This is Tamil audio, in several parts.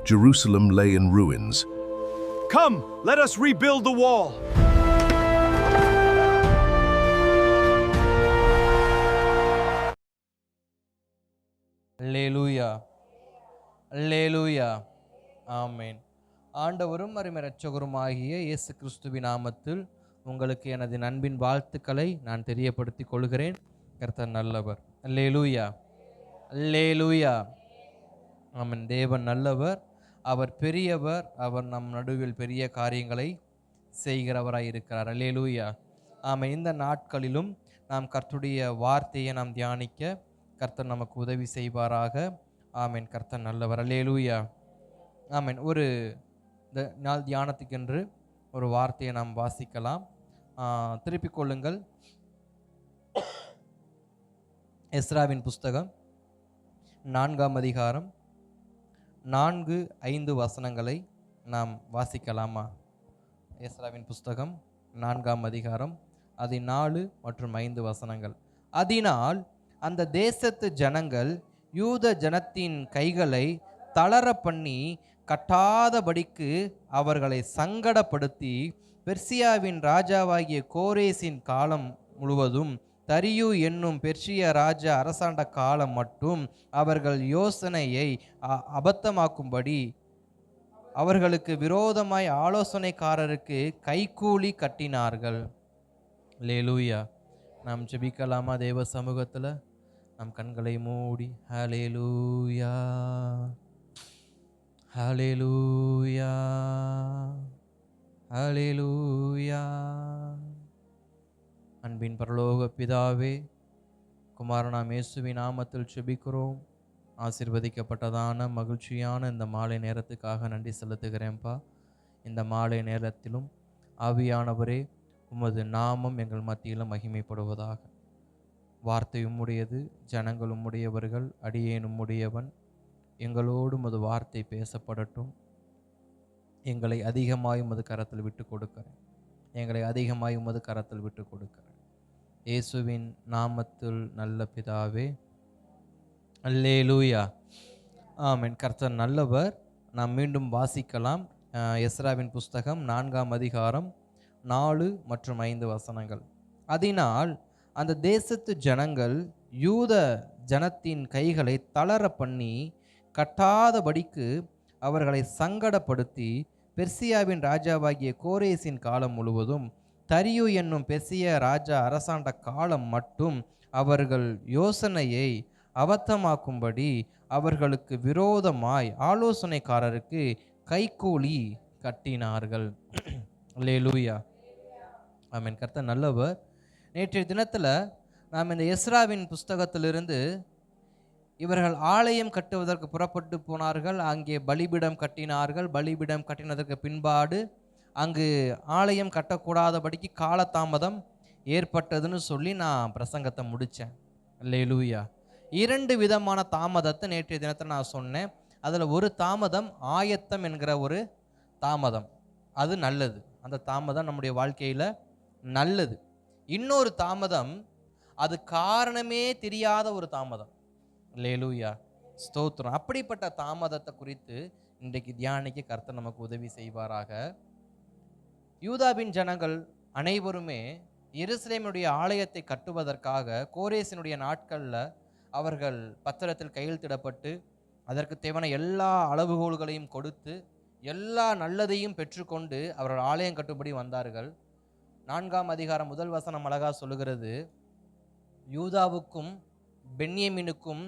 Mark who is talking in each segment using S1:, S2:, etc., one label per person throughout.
S1: Jerusalem lay in ruins.
S2: Come, let us rebuild the wall.
S3: அல்லேலூயா, அல்லேலூயா, ஆமென். ஆண்டவரும் அருமை இரட்சகருமாகிய இயேசு கிறிஸ்துவின் நாமத்தில் உங்களுக்கு எனது அன்பின் வாழ்த்துக்களை நான் தெரியப்படுத்திக் கொள்கிறேன். கர்த்தர் நல்லவர். அல்லேலூயா, அல்லேலூயா, ஆமென். தேவன் நல்லவர், அவர் பெரியவர், அவர் நம் நடுவில் பெரிய காரியங்களை செய்கிறவராய் இருக்கிறார். அல்லேலூயா, ஆமென். இந்த நாட்களிலும் நாம் கர்த்தருடைய வார்த்தையை நாம் தியானிக்க கர்த்தர் நமக்கு உதவி செய்வாராக. ஆமென். கர்த்தர் நல்லவர். அல்லேலூயா, ஆமென். ஒரு இந்த நாள் தியானத்துக்கென்று ஒரு வார்த்தையை நாம் வாசிக்கலாம். திருப்பிக் கொள்ளுங்கள். எஸ்ராவின் புஸ்தகம் 4ஆம் அதிகாரம் 4-5 வசனங்களை நாம் வாசிக்கலாமா? எஸ்ராவின் புஸ்தகம் 4ஆம் அதிகாரம் அது 4 மற்றும் 5 வசனங்கள். அதனால் அந்த தேசத்து ஜனங்கள் யூத ஜனத்தின் கைகளை தளர பண்ணி கட்டாதபடிக்கு அவர்களை சங்கடப்படுத்தி பெர்சியாவின் ராஜாவாகிய கோரேசின் காலம் முழுவதும் தரியு என்னும் பெர்சிய ராஜா அரசாண்ட காலம் மட்டும் அவர்கள் யோசனையை அபத்தமாக்கும்படி அவர்களுக்கு விரோதமாய் ஆலோசனைக்காரருக்கு கைக்கூலி கட்டினார்கள். அல்லேலூயா. நாம் ஜெபிக்கலாமா? தேவ சமூகத்தில் நம் கண்களை மூடி ஹல்லேலூயா, ஹல்லேலூயா, ஹல்லேலூயா. அன்பின் பரலோக பிதாவே, குமாரனாம் இயேசுவின் நாமத்தில் ஜெபிக்கிறோம். ஆசீர்வதிக்கப்பட்டதான மகிழ்ச்சியான இந்த மாலை நேரத்துக்காக நன்றி செலுத்துகிறேன்ப்பா. இந்த மாலை நேரத்திலும் ஆவியானவரே, உமது நாமம் எங்கள் மத்தியில் மகிமைப்படுவதாக. வார்த்தை உம்முடையது, ஜனங்கள் உம்முடையவர்கள், அடியேன் உம்முடையவன். எங்களோடு உமது வார்த்தை பேசப்படட்டும். எங்களை அதிகமாய் உமது கரத்தில் விட்டு கொடுக்கிறேன். எங்களை அதிகமாய் உமது கரத்தில் விட்டு கொடுக்கிறேன். இயேசுவின் நாமத்தில் நல்ல பிதாவே, அல்லேலூயா, ஆமென். கர்த்தர் நல்லவர். நாம் மீண்டும் வாசிக்கலாம். எஸ்ராவின் புஸ்தகம் 4ஆம் அதிகாரம் 4 மற்றும் 5 வசனங்கள். அதனால் அந்த தேசத்து ஜனங்கள் யூத ஜனத்தின் கைகளை தளர பண்ணி கட்டாதபடிக்கு அவர்களை சங்கடப்படுத்தி பெர்சியாவின் ராஜாவாகிய கோரேசின் காலம் முழுவதும் தரியு என்னும் பெர்சிய ராஜா அரசாண்ட காலம் மட்டும் அவர்கள் யோசனையை அபத்தமாக்கும்படி அவர்களுக்கு விரோதமாய் ஆலோசனைக்காரருக்கு கைக்கூலி கட்டினார்கள். அல்லேலூயா, ஆமென். கர்த்தர் நல்லவர். நேற்றைய தினத்தில் நாம் இந்த எஸ்ராவின் புஸ்தகத்திலிருந்து இவர்கள் ஆலயம் கட்டுவதற்கு புறப்பட்டு போனார்கள். அங்கே பலிபீடம் கட்டினார்கள். பலிபீடம் கட்டினதற்கு பின்பாடு அங்கு ஆலயம் கட்டக்கூடாதபடிக்கு காலதாமதம் ஏற்பட்டதுன்னு சொல்லி நான் பிரசங்கத்தை முடித்தேன். அல்லேலூயா. 2 விதமான தாமதத்தை நேற்றைய தினத்தை நான் சொன்னேன். அதில் ஒரு தாமதம் ஆயத்தம் என்கிற ஒரு தாமதம், அது நல்லது. அந்த தாமதம் நம்முடைய வாழ்க்கையில் நல்லது. இன்னொரு தாமதம் அது காரணமே தெரியாத ஒரு தாமதம். அல்லேலூயா, ஸ்தோத்திரம். அப்படிப்பட்ட தாமதத்தை குறித்து இன்றைக்கு தியானிக்க கர்த்தர் நமக்கு உதவி செய்வாராக. யூதாவின் ஜனங்கள் அனைவருமே எருசலேமுடைய ஆலயத்தை கட்டுவதற்காக கோரேசினுடைய நாட்களில் அவர்கள் பத்திரத்தில் கையெழுத்திடப்பட்டு அதற்கு தேவையான எல்லா அளவுகோல்களையும் கொடுத்து எல்லா நல்லதையும் பெற்றுக்கொண்டு அவர்கள் ஆலயம் கட்டும்படி வந்தார்கள். 4ஆம் அதிகாரம் 1 வசனம் அழகா சொல்லுகிறது, யூதாவுக்கும் பென்யமீனுக்கும்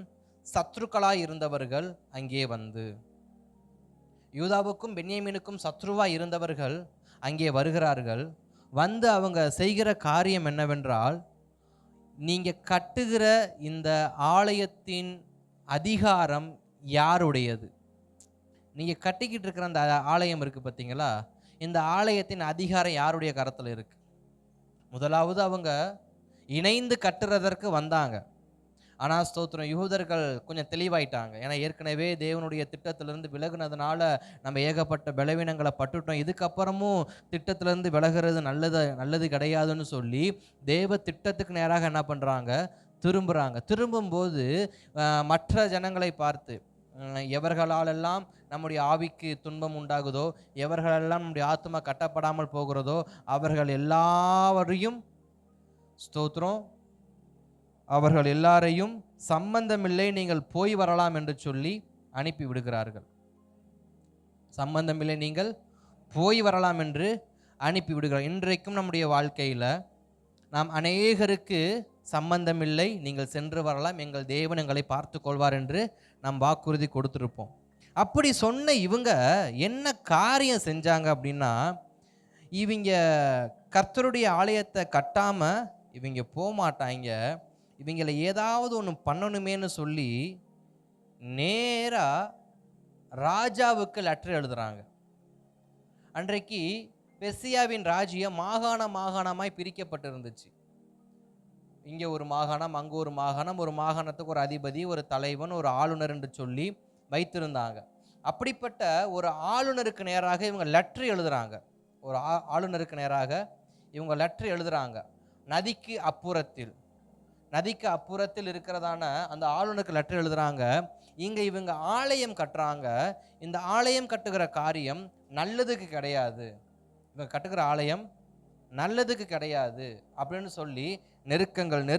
S3: சத்ருக்களாய் இருந்தவர்கள் அங்கே வந்து, யூதாவுக்கும் பென்யமீனுக்கும் சத்ருவாய் இருந்தவர்கள் அங்கே வருகிறார்கள். வந்து அவங்க செய்கிற காரியம் என்னவென்றால், நீங்க கட்டுகிற இந்த ஆலயத்தின் அதிகாரம் யாருடையது? நீங்க கட்டிக்கிட்டு இருக்கிற அந்த ஆலயம் இருக்கு பார்த்தீங்களா, இந்த ஆலயத்தின் அதிகாரம் யாருடைய கரத்தில் இருக்கு? முதலாவது அவங்க இணைந்து கட்டுறதற்கு வந்தாங்க. ஆனால் ஸ்தோத்திரம், யூதர்கள் கொஞ்சம் தெளிவாயிட்டாங்க. ஏன்னா ஏற்கனவே தேவனுடைய திட்டத்திலிருந்து விலகுனதுனால நம்ம ஏகப்பட்ட பலவீனங்களை பட்டுட்டோம். இதுக்கப்புறமும் திட்டத்திலேருந்து விலகிறது நல்லது கிடையாதுன்னு சொல்லி தேவ திட்டத்துக்கு நேராக என்ன பண்ணுறாங்க? திரும்புகிறாங்க. திரும்பும்போது மற்ற ஜனங்களை பார்த்து, எவர்களாலெல்லாம் நம்முடைய ஆவிக்கு துன்பம் உண்டாகுதோ, எவர்களெல்லாம் நம்முடைய ஆத்மா கட்டப்படாமல் போகிறதோ, அவர்கள் எல்லாரையும் ஸ்தோத்திரம், அவர்கள் எல்லாரையும் சம்பந்தமில்லை, நீங்கள் போய் வரலாம் என்று சொல்லி அனுப்பி விடுகிறார்கள். சம்பந்தமில்லை, நீங்கள் போய் வரலாம் என்று அனுப்பி விடுகிறார். இன்றைக்கும் நம்முடைய வாழ்க்கையில் நாம் அநேகருக்கு சம்பந்தமில்லை, நீங்கள் சென்று வரலாம், எங்கள் தேவன் எங்களை பார்த்து கொள்வார் என்று நாம் வாக்குறுதி கொடுத்துருப்போம். அப்படி சொன்ன இவங்க என்ன காரியம் செஞ்சாங்க அப்படின்னா, இவங்க கர்த்தருடைய ஆலயத்தை கட்டாமல் இவங்க போக மாட்டாங்க, இவங்களை ஏதாவது ஒன்று பண்ணணுமேன்னு சொல்லி நேராக ராஜாவுக்கு லெட்டர் எழுதுறாங்க. அன்றைக்கு பெர்சியாவின் ராஜ்யம் மாகாணமாய் பிரிக்கப்பட்டிருந்துச்சு. இங்கே ஒரு மாகாணம், அங்கே ஒரு மாகாணம், ஒரு மாகாணத்துக்கு ஒரு அதிபதி, ஒரு தலைவன், ஒரு ஆளுநர் என்று சொல்லி வைத்திருந்தாங்க. அப்படிப்பட்ட ஒரு ஆளுநருக்கு நேராக இவங்க லெட்டர் எழுதுறாங்க. ஒரு ஆளுநருக்கு நேராக இவங்க லெட்டர் எழுதுறாங்க. நதிக்கு அப்புறத்தில் இருக்கிறதான அந்த ஆளுநருக்கு லெட்டர் எழுதுறாங்க. இங்கே இவங்க ஆலயம் கட்டுறாங்க, இந்த ஆலயம் கட்டுகிற காரியம் நல்லதுக்கு கிடையாது, இவங்க கட்டுகிற ஆலயம் நல்லதுக்கு கிடையாது அப்படின்னு சொல்லி நெருக்கங்கள்னு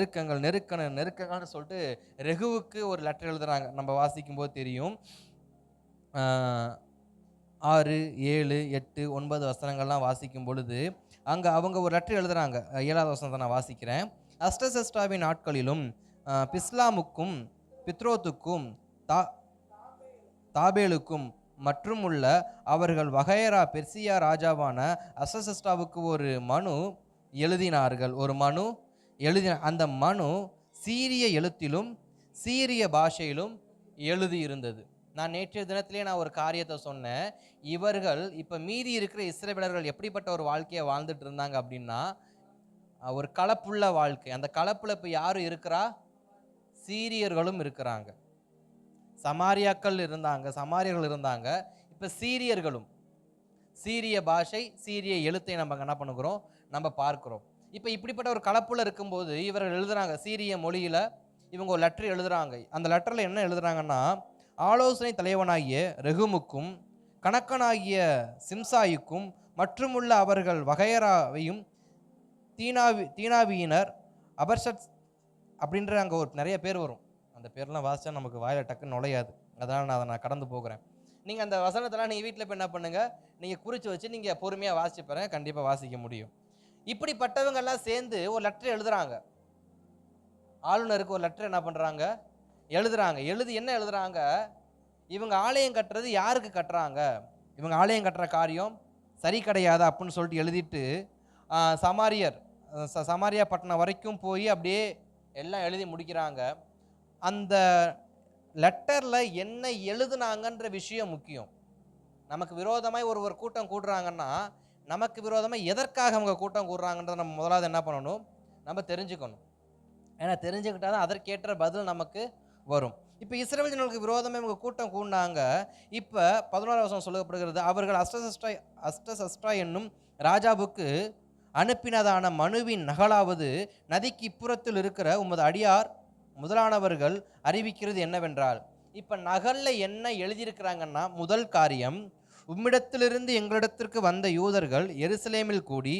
S3: சொல்லிட்டு ரெகுவுக்கு ஒரு லெட்டர் எழுதுறாங்க. நம்ம வாசிக்கும் போது தெரியும். 6, 7, 8, 9 வசனங்கள்லாம் வாசிக்கும் பொழுது அங்கே அவங்க ஒரு லெட்டர் எழுதுறாங்க. 7வது வசனத்தை நான் வாசிக்கிறேன். அஸ்டசெஸ்டாவின் நாட்களிலும் பிஸ்லாமுக்கும் பித்ரோத்துக்கும் தாபேலுக்கும் மற்றும் உள்ள அவர்கள் வகையரா பெர்சியா ராஜாவான அஸ்டசெஸ்டாவுக்கு ஒரு மனு எழுதினார்கள். அந்த மனு சீரிய எழுத்திலும் சீரிய பாஷையிலும் எழுதியிருந்தது. நான் நேற்றைய தினத்திலே நான் ஒரு காரியத்தை சொன்னேன். இவர்கள் இப்போ மீதி இருக்கிற இஸ்ரவேலர்கள் எப்படிப்பட்ட ஒரு வாழ்க்கையை வாழ்ந்துட்டு இருந்தாங்க அப்படின்னா, ஒரு கலப்புள்ள வாழ்க்கை. அந்த கலப்புல இப்போ யாரும் இருக்கிறா? சீரியர்களும் இருக்கிறாங்க, சமாரியர்கள் இருந்தாங்க, இப்போ சீரியர்களும். சீரிய பாஷை, சீரிய எழுத்தை நம்ம என்ன பண்ணுகிறோம், நம்ம பார்க்கிறோம். இப்போ இப்படிப்பட்ட ஒரு கலப்புல இருக்கும்போது இவர்கள் எழுதுறாங்க, சீரிய மொழியில இவங்க ஒரு லெட்டர் எழுதுறாங்க. அந்த லெட்டர்ல என்ன எழுதுறாங்கன்னா, ஆலோசனை தலைவனாகிய ரெகுமுக்கும் கணக்கனாகிய சிம்சாய்க்கும் மற்றும் உள்ள அவர்கள் வகையராவையும் தீனாவியினர் அபர்ஷத் அப்படின்ற அங்கே ஒரு நிறைய பேர் வரும். அந்த பேர்லாம் வாசிச்சா நமக்கு வாயில டக்குன்னு நுழையாது, அதனால் நான் கடந்து போகிறேன். நீங்கள் அந்த வசனத்தெல்லாம் நீங்கள் வீட்டில் போய் என்ன பண்ணுங்கள், நீங்கள் குறித்து வச்சு நீங்கள் பொறுமையாக வாசிச்சு பாருங்க, கண்டிப்பாக வாசிக்க முடியும். இப்படிப்பட்டவங்கெல்லாம் சேர்ந்து ஒரு லெட்டர் எழுதுறாங்க. ஆளுநருக்கு ஒரு லெட்டர் என்ன பண்ணுறாங்க, எழுதுறாங்க. என்ன எழுதுறாங்க, இவங்க ஆலயம் கட்டுறது யாருக்கு கட்டுறாங்க, இவங்க ஆலயம் கட்டுற காரியம் சரி கிடையாது அப்படின்னு சொல்லிட்டு எழுதிட்டு சமாரியா பட்டணம் வரைக்கும் போய் அப்படியே எல்லாம் எழுதி முடிக்கிறாங்க. அந்த லெட்டரில் என்ன எழுதுனாங்கன்ற விஷயம் முக்கியம். நமக்கு விரோதமாய் ஒரு கூட்டம் கூடுறாங்கன்னா, நமக்கு விரோதமாக எதற்காக அவங்க கூட்டம் கூடுறாங்கன்றத நம்ம முதலாவது என்ன பண்ணணும், நம்ம தெரிஞ்சுக்கணும். ஏன்னா தெரிஞ்சுக்கிட்டா தான் அதற்கேற்ற பதில் நமக்கு வரும். இப்போ இஸ்ரவேல் ஜனங்களுக்கு விரோதமாக இவங்க கூட்டம் கூடினாங்க. இப்போ 11வது வசனம் சொல்லப்படுகிறது, அவர்கள் அஸ்டசஸ்டா என்னும் ராஜாவுக்கு அனுப்பினதான மனுவின் நகலாவது நதிக்கு இப்புறத்தில் இருக்கிற உமது அடியார் முதலானவர்கள் அறிவிக்கிறது என்னவென்றால், இப்போ நகல்ல என்ன எழுதியிருக்கிறாங்கன்னா, முதல் காரியம், உம்மிடத்திலிருந்து எங்களிடத்திற்கு வந்த யூதர்கள் எருசலேமில் கூடி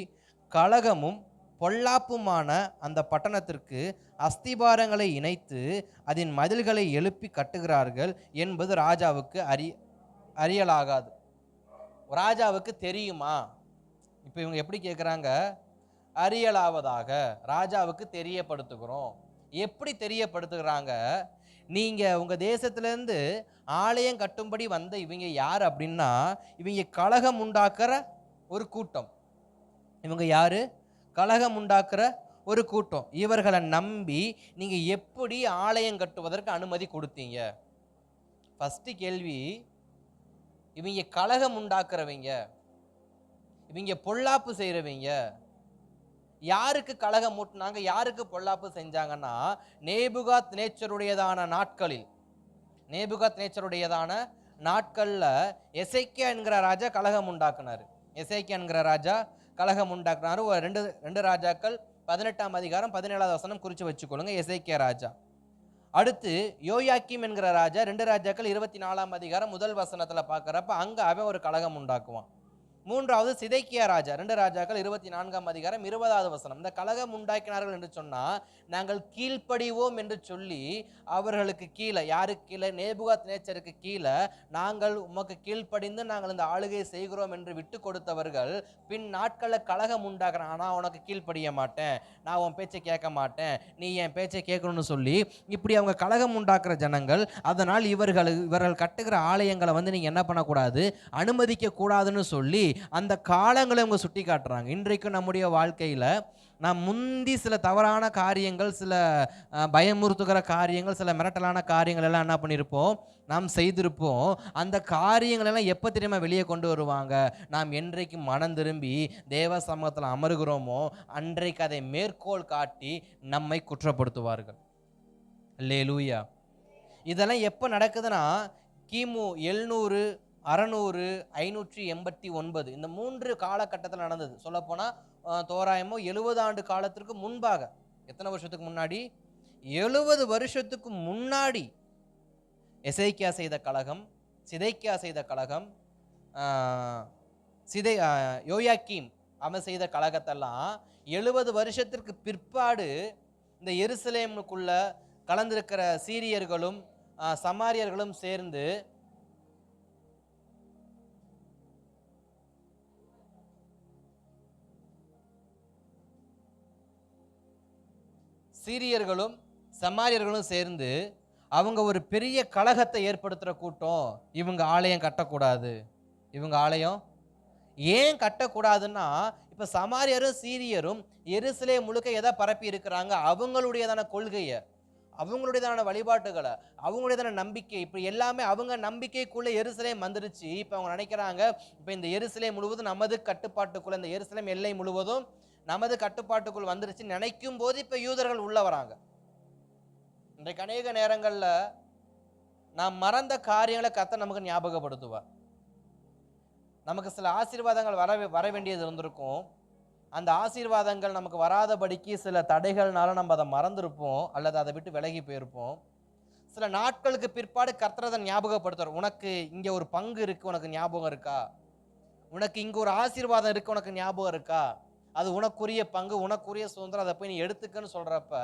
S3: கலகமும் பொல்லாப்புமான அந்த பட்டணத்திற்கு அஸ்திபாரங்களை இணைத்து அதன் மதில்களை எழுப்பி கட்டுகிறார்கள் என்பது ராஜாவுக்கு அறியலாகாது. ராஜாவுக்கு தெரியுமா? இப்போ இவங்க எப்படி கேட்குறாங்க, அறியலாவதாக ராஜாவுக்கு தெரியப்படுத்துகிறோம். எப்படி தெரியப்படுத்துகிறாங்க, நீங்கள் உங்கள் தேசத்துலேருந்து ஆலயம் கட்டும்படி வந்த இவங்க யார் அப்படின்னா, இவங்க கலகம் உண்டாக்குற ஒரு கூட்டம். இவங்க யாரு? கலகம் உண்டாக்குற ஒரு கூட்டம். இவர்களை நம்பி நீங்கள் எப்படி ஆலயம் கட்டுவதற்கு அனுமதி கொடுத்தீங்க? ஃபஸ்ட்டு கேள்வி, இவங்க கலகம் உண்டாக்குறவங்க, இவங்க பொல்லாப்பு செய்கிறவங்க. யாருக்கு கலகம் மூட்டினாங்க, யாருக்கு பொல்லாப்பு செஞ்சாங்கன்னா, நேபுகாத் நேச்சருடையதான நாட்களில் எசேக்கியா என்கிற ராஜா கலகம் உண்டாக்குனார். ரெண்டு ராஜாக்கள் 18ஆம் அதிகாரம் 17வது வசனம் குறித்து வச்சுக்கொள்ளுங்க. எசேக்கியா ராஜா அடுத்து யோயாக்கீம் என்கிற ராஜா 2 ராஜாக்கள் 24ஆம் அதிகாரம் 1 வசனத்துல பார்க்கறப்ப அங்க அவன் ஒரு கலகம் உண்டாக்குவான். மூன்றாவது சிதைக்கியா ராஜா 2 ராஜாக்கள் 24ஆம் அதிகாரம் 20வது வசனம். இந்த கலகம் உண்டாக்கினார்கள் என்று சொன்னா நாங்கள் கீழ்ப்படிவோம் என்று சொல்லி அவர்களுக்கு கீழே, யாருக்கு கீழே? நேபுகாத்நேச்சருக்கு கீழே நாங்கள் உமக்கு கீழ்ப்படிந்து நாங்கள் இந்த ஆளுகை செய்கிறோம் என்று விட்டு கொடுத்தவர்கள் பின் நாட்களில் கலகம் உண்டாக்குறான். ஆனால் உனக்கு கீழ்ப்படிய மாட்டேன், நான் உன் பேச்சை கேட்க மாட்டேன், நீ என் பேச்சை கேட்கணும்னு சொல்லி இப்படி அவங்க கலகம் உண்டாக்குற ஜனங்கள். அதனால் இவர்கள் கட்டுகிற ஆலயங்களை வந்து நீங்கள் என்ன பண்ணக்கூடாது, அனுமதிக்க கூடாதுன்னு சொல்லி அந்த காலங்களை அவங்க சுட்டி காட்டுறாங்க. இன்றைக்கு நம்முடைய வாழ்க்கையில் நாம் முந்தி சில தவறான காரியங்கள், சில பயமுறுத்துகிற காரியங்கள், சில மிரட்டலான காரியங்கள் எல்லாம் என்ன பண்ணியிருப்போம், நாம் செய்திருப்போம். அந்த காரியங்கள் எல்லாம் எப்போ தெரியுமா வெளியே கொண்டு வருவாங்க? நாம் என்றைக்கு மனம் திரும்பி தேவ சமூகத்தில் அமருகிறோமோ அன்றைக்கு அதை மேற்கோள் காட்டி நம்மை குற்றப்படுத்துவார்கள். அல்லேலூயா. இதெல்லாம் எப்போ நடக்குதுன்னா கிமு 700, 600, 589 இந்த 3 காலகட்டத்தில் நடந்தது. சொல்லப்போனால் தோராயமோ 70 ஆண்டு காலத்திற்கு முன்பாக. எத்தனை வருஷத்துக்கு முன்னாடி? 70 வருஷத்துக்கு முன்னாடி எசேக்கியா செய்த கலகம், சிதைக்கியா செய்த கலகம், யோயாக்கீம் அவன் செய்த கலகத்தெல்லாம் 70 வருஷத்திற்கு பிற்பாடு இந்த எருசலேமுக்குள்ள கலந்திருக்கிற சீரியர்களும் சமாரியர்களும் சேர்ந்து அவங்க ஒரு பெரிய கலகத்தை ஏற்படுத்துகிற கூட்டம். இவங்க ஆலயம் கட்டக்கூடாது. இவங்க ஆலயம் ஏன் கட்டக்கூடாதுன்னா, இப்போ சமாரியரும் சீரியரும் எருசலேம் முழுக்க எதை பரப்பி இருக்கிறாங்க? அவங்களுடையதான கொள்கையை, அவங்களுடையதான வழிபாட்டுகளை, அவங்களுடையதான நம்பிக்கை, இப்படி எல்லாமே அவங்க நம்பிக்கைக்குள்ளே எருசலேம் வந்துருச்சு. இப்போ அவங்க நினைக்கிறாங்க, இப்போ இந்த எருசலேம் முழுவதும் நமது கட்டுப்பாட்டுக்குள்ள, இந்த எருசலேம் எல்லை முழுவதும் நமது கட்டுப்பாட்டுக்குள் வந்துருச்சு நினைக்கும் போது இப்போ யூதர்கள் உள்ள வராங்க. இன்றைக்கு அநேக நேரங்களில் நாம் மறந்த காரியங்களை கர்த்தர் நமக்கு ஞாபகப்படுத்துவார். நமக்கு சில ஆசீர்வாதங்கள் வர வேண்டியது இருந்திருக்கும். அந்த ஆசீர்வாதங்கள் நமக்கு வராதபடிக்கு சில தடைகள்னால நம்ம அதை மறந்துருப்போம், அல்லது அதை விட்டு விலகி போயிருப்போம். சில நாட்களுக்கு பிற்பாடு கர்த்தர் அதை ஞாபகப்படுத்துவார். உனக்கு இங்கே ஒரு பங்கு இருக்கு, உனக்கு ஞாபகம் இருக்கா? உனக்கு இங்கே ஒரு ஆசீர்வாதம் இருக்கு, உனக்கு ஞாபகம் இருக்கா? அது உனக்குரிய பங்கு, உனக்குரிய சுதந்திரம், அதை போய் நீ எடுத்துக்கன்னு சொல்றப்ப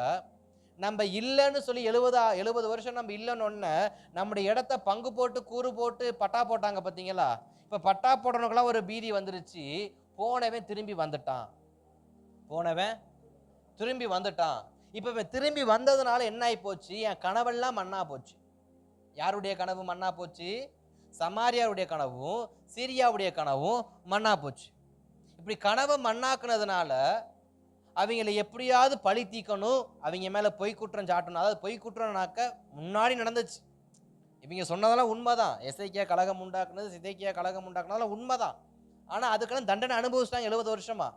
S3: நம்ம இல்லைன்னு சொல்லி 70 வருஷம் நம்ம இல்லைன்னு நம்முடைய இடத்த பங்கு போட்டு கூறு போட்டு பட்டா போட்டாங்க பார்த்தீங்களா? இப்போ பட்டா போடுறவங்களாம் ஒரு பீதி வந்துருச்சு. போனவன் திரும்பி வந்துட்டான். இப்போ இவன் திரும்பி வந்ததுனால என்ன ஆகி போச்சு? என் கனவெல்லாம் மண்ணா போச்சு. யாருடைய கனவு மண்ணா போச்சு? சமாரியாருடைய கனவும் சீரியாவுடைய கனவும் மண்ணா போச்சு. இப்படி கனவை மண்ணாக்குனதுனால அவங்களை எப்படியாவது பழி தீக்கணும், அவங்க மேலே பொய் குற்றம் சாட்டணும். அதாவது பொய் குற்றம்னாக்க முன்னாடி நடந்துச்சு, இவங்க சொன்னதெல்லாம் உண்மைதான். எசேக்கியா கலகம் உண்டாக்குனது, சிதைக்கியா கலகம் உண்டாக்குனதெல்லாம் உண்மைதான். ஆனால் அதுக்கெல்லாம் தண்டனை அனுபவிச்சிட்டாங்க 70 வருஷமா.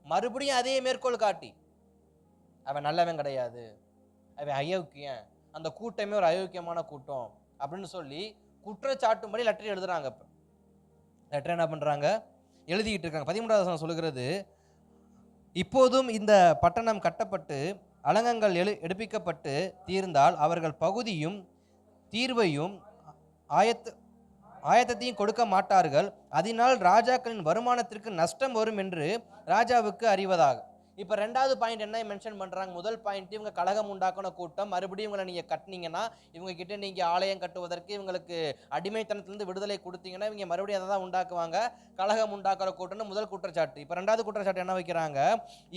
S3: மறுபடியும் அதே மேற்கோள் காட்டி அவன் நல்லவன் கிடையாது, அவன் அயோக்கியன், அந்த கூட்டமே ஒரு அயோக்கியமான கூட்டம் அப்படின்னு சொல்லி குற்றச்சாட்டும்படி லெட்டர் எழுதுறாங்க. இப்போ லெட்டர் என்ன பண்ணுறாங்க, எழுதிக்கிட்டு இருக்காங்க. 13வது வசனம் சொல்லுகிறது, இப்போதும் இந்த பட்டணம் கட்டப்பட்டு அலங்கங்கள் எடுப்பிக்கப்பட்டு தீர்ந்தால் அவர்கள் பகுதியும் தீர்வையும் ஆயத்தத்தையும் கொடுக்க மாட்டார்கள். அதனால் ராஜாக்களின் வருமானத்திற்கு நஷ்டம் வரும் என்று ராஜாவுக்கு அறிவதாக. இப்போ 2வது பாயிண்ட் என்ன மென்ஷன் பண்ணுறாங்க? முதல் பாயிண்ட், இவங்க கலகம் உண்டாக்கின கூட்டம். மறுபடியும் இவங்களை நீங்கள் கட்டினீங்கன்னா, இவங்க கிட்ட நீங்கள் ஆலயம் கட்டுவதற்கு இவங்களுக்கு அடிமைத்தனத்திலிருந்து விடுதலை கொடுத்தீங்கன்னா இவங்க மறுபடியும் அதை தான் உண்டாக்குவாங்க, கலகம் உண்டாக்குற கூட்டம்னு முதல் குற்றச்சாட்டு. இப்போ 2வது குற்றச்சாட்டு என்ன வைக்கிறாங்க?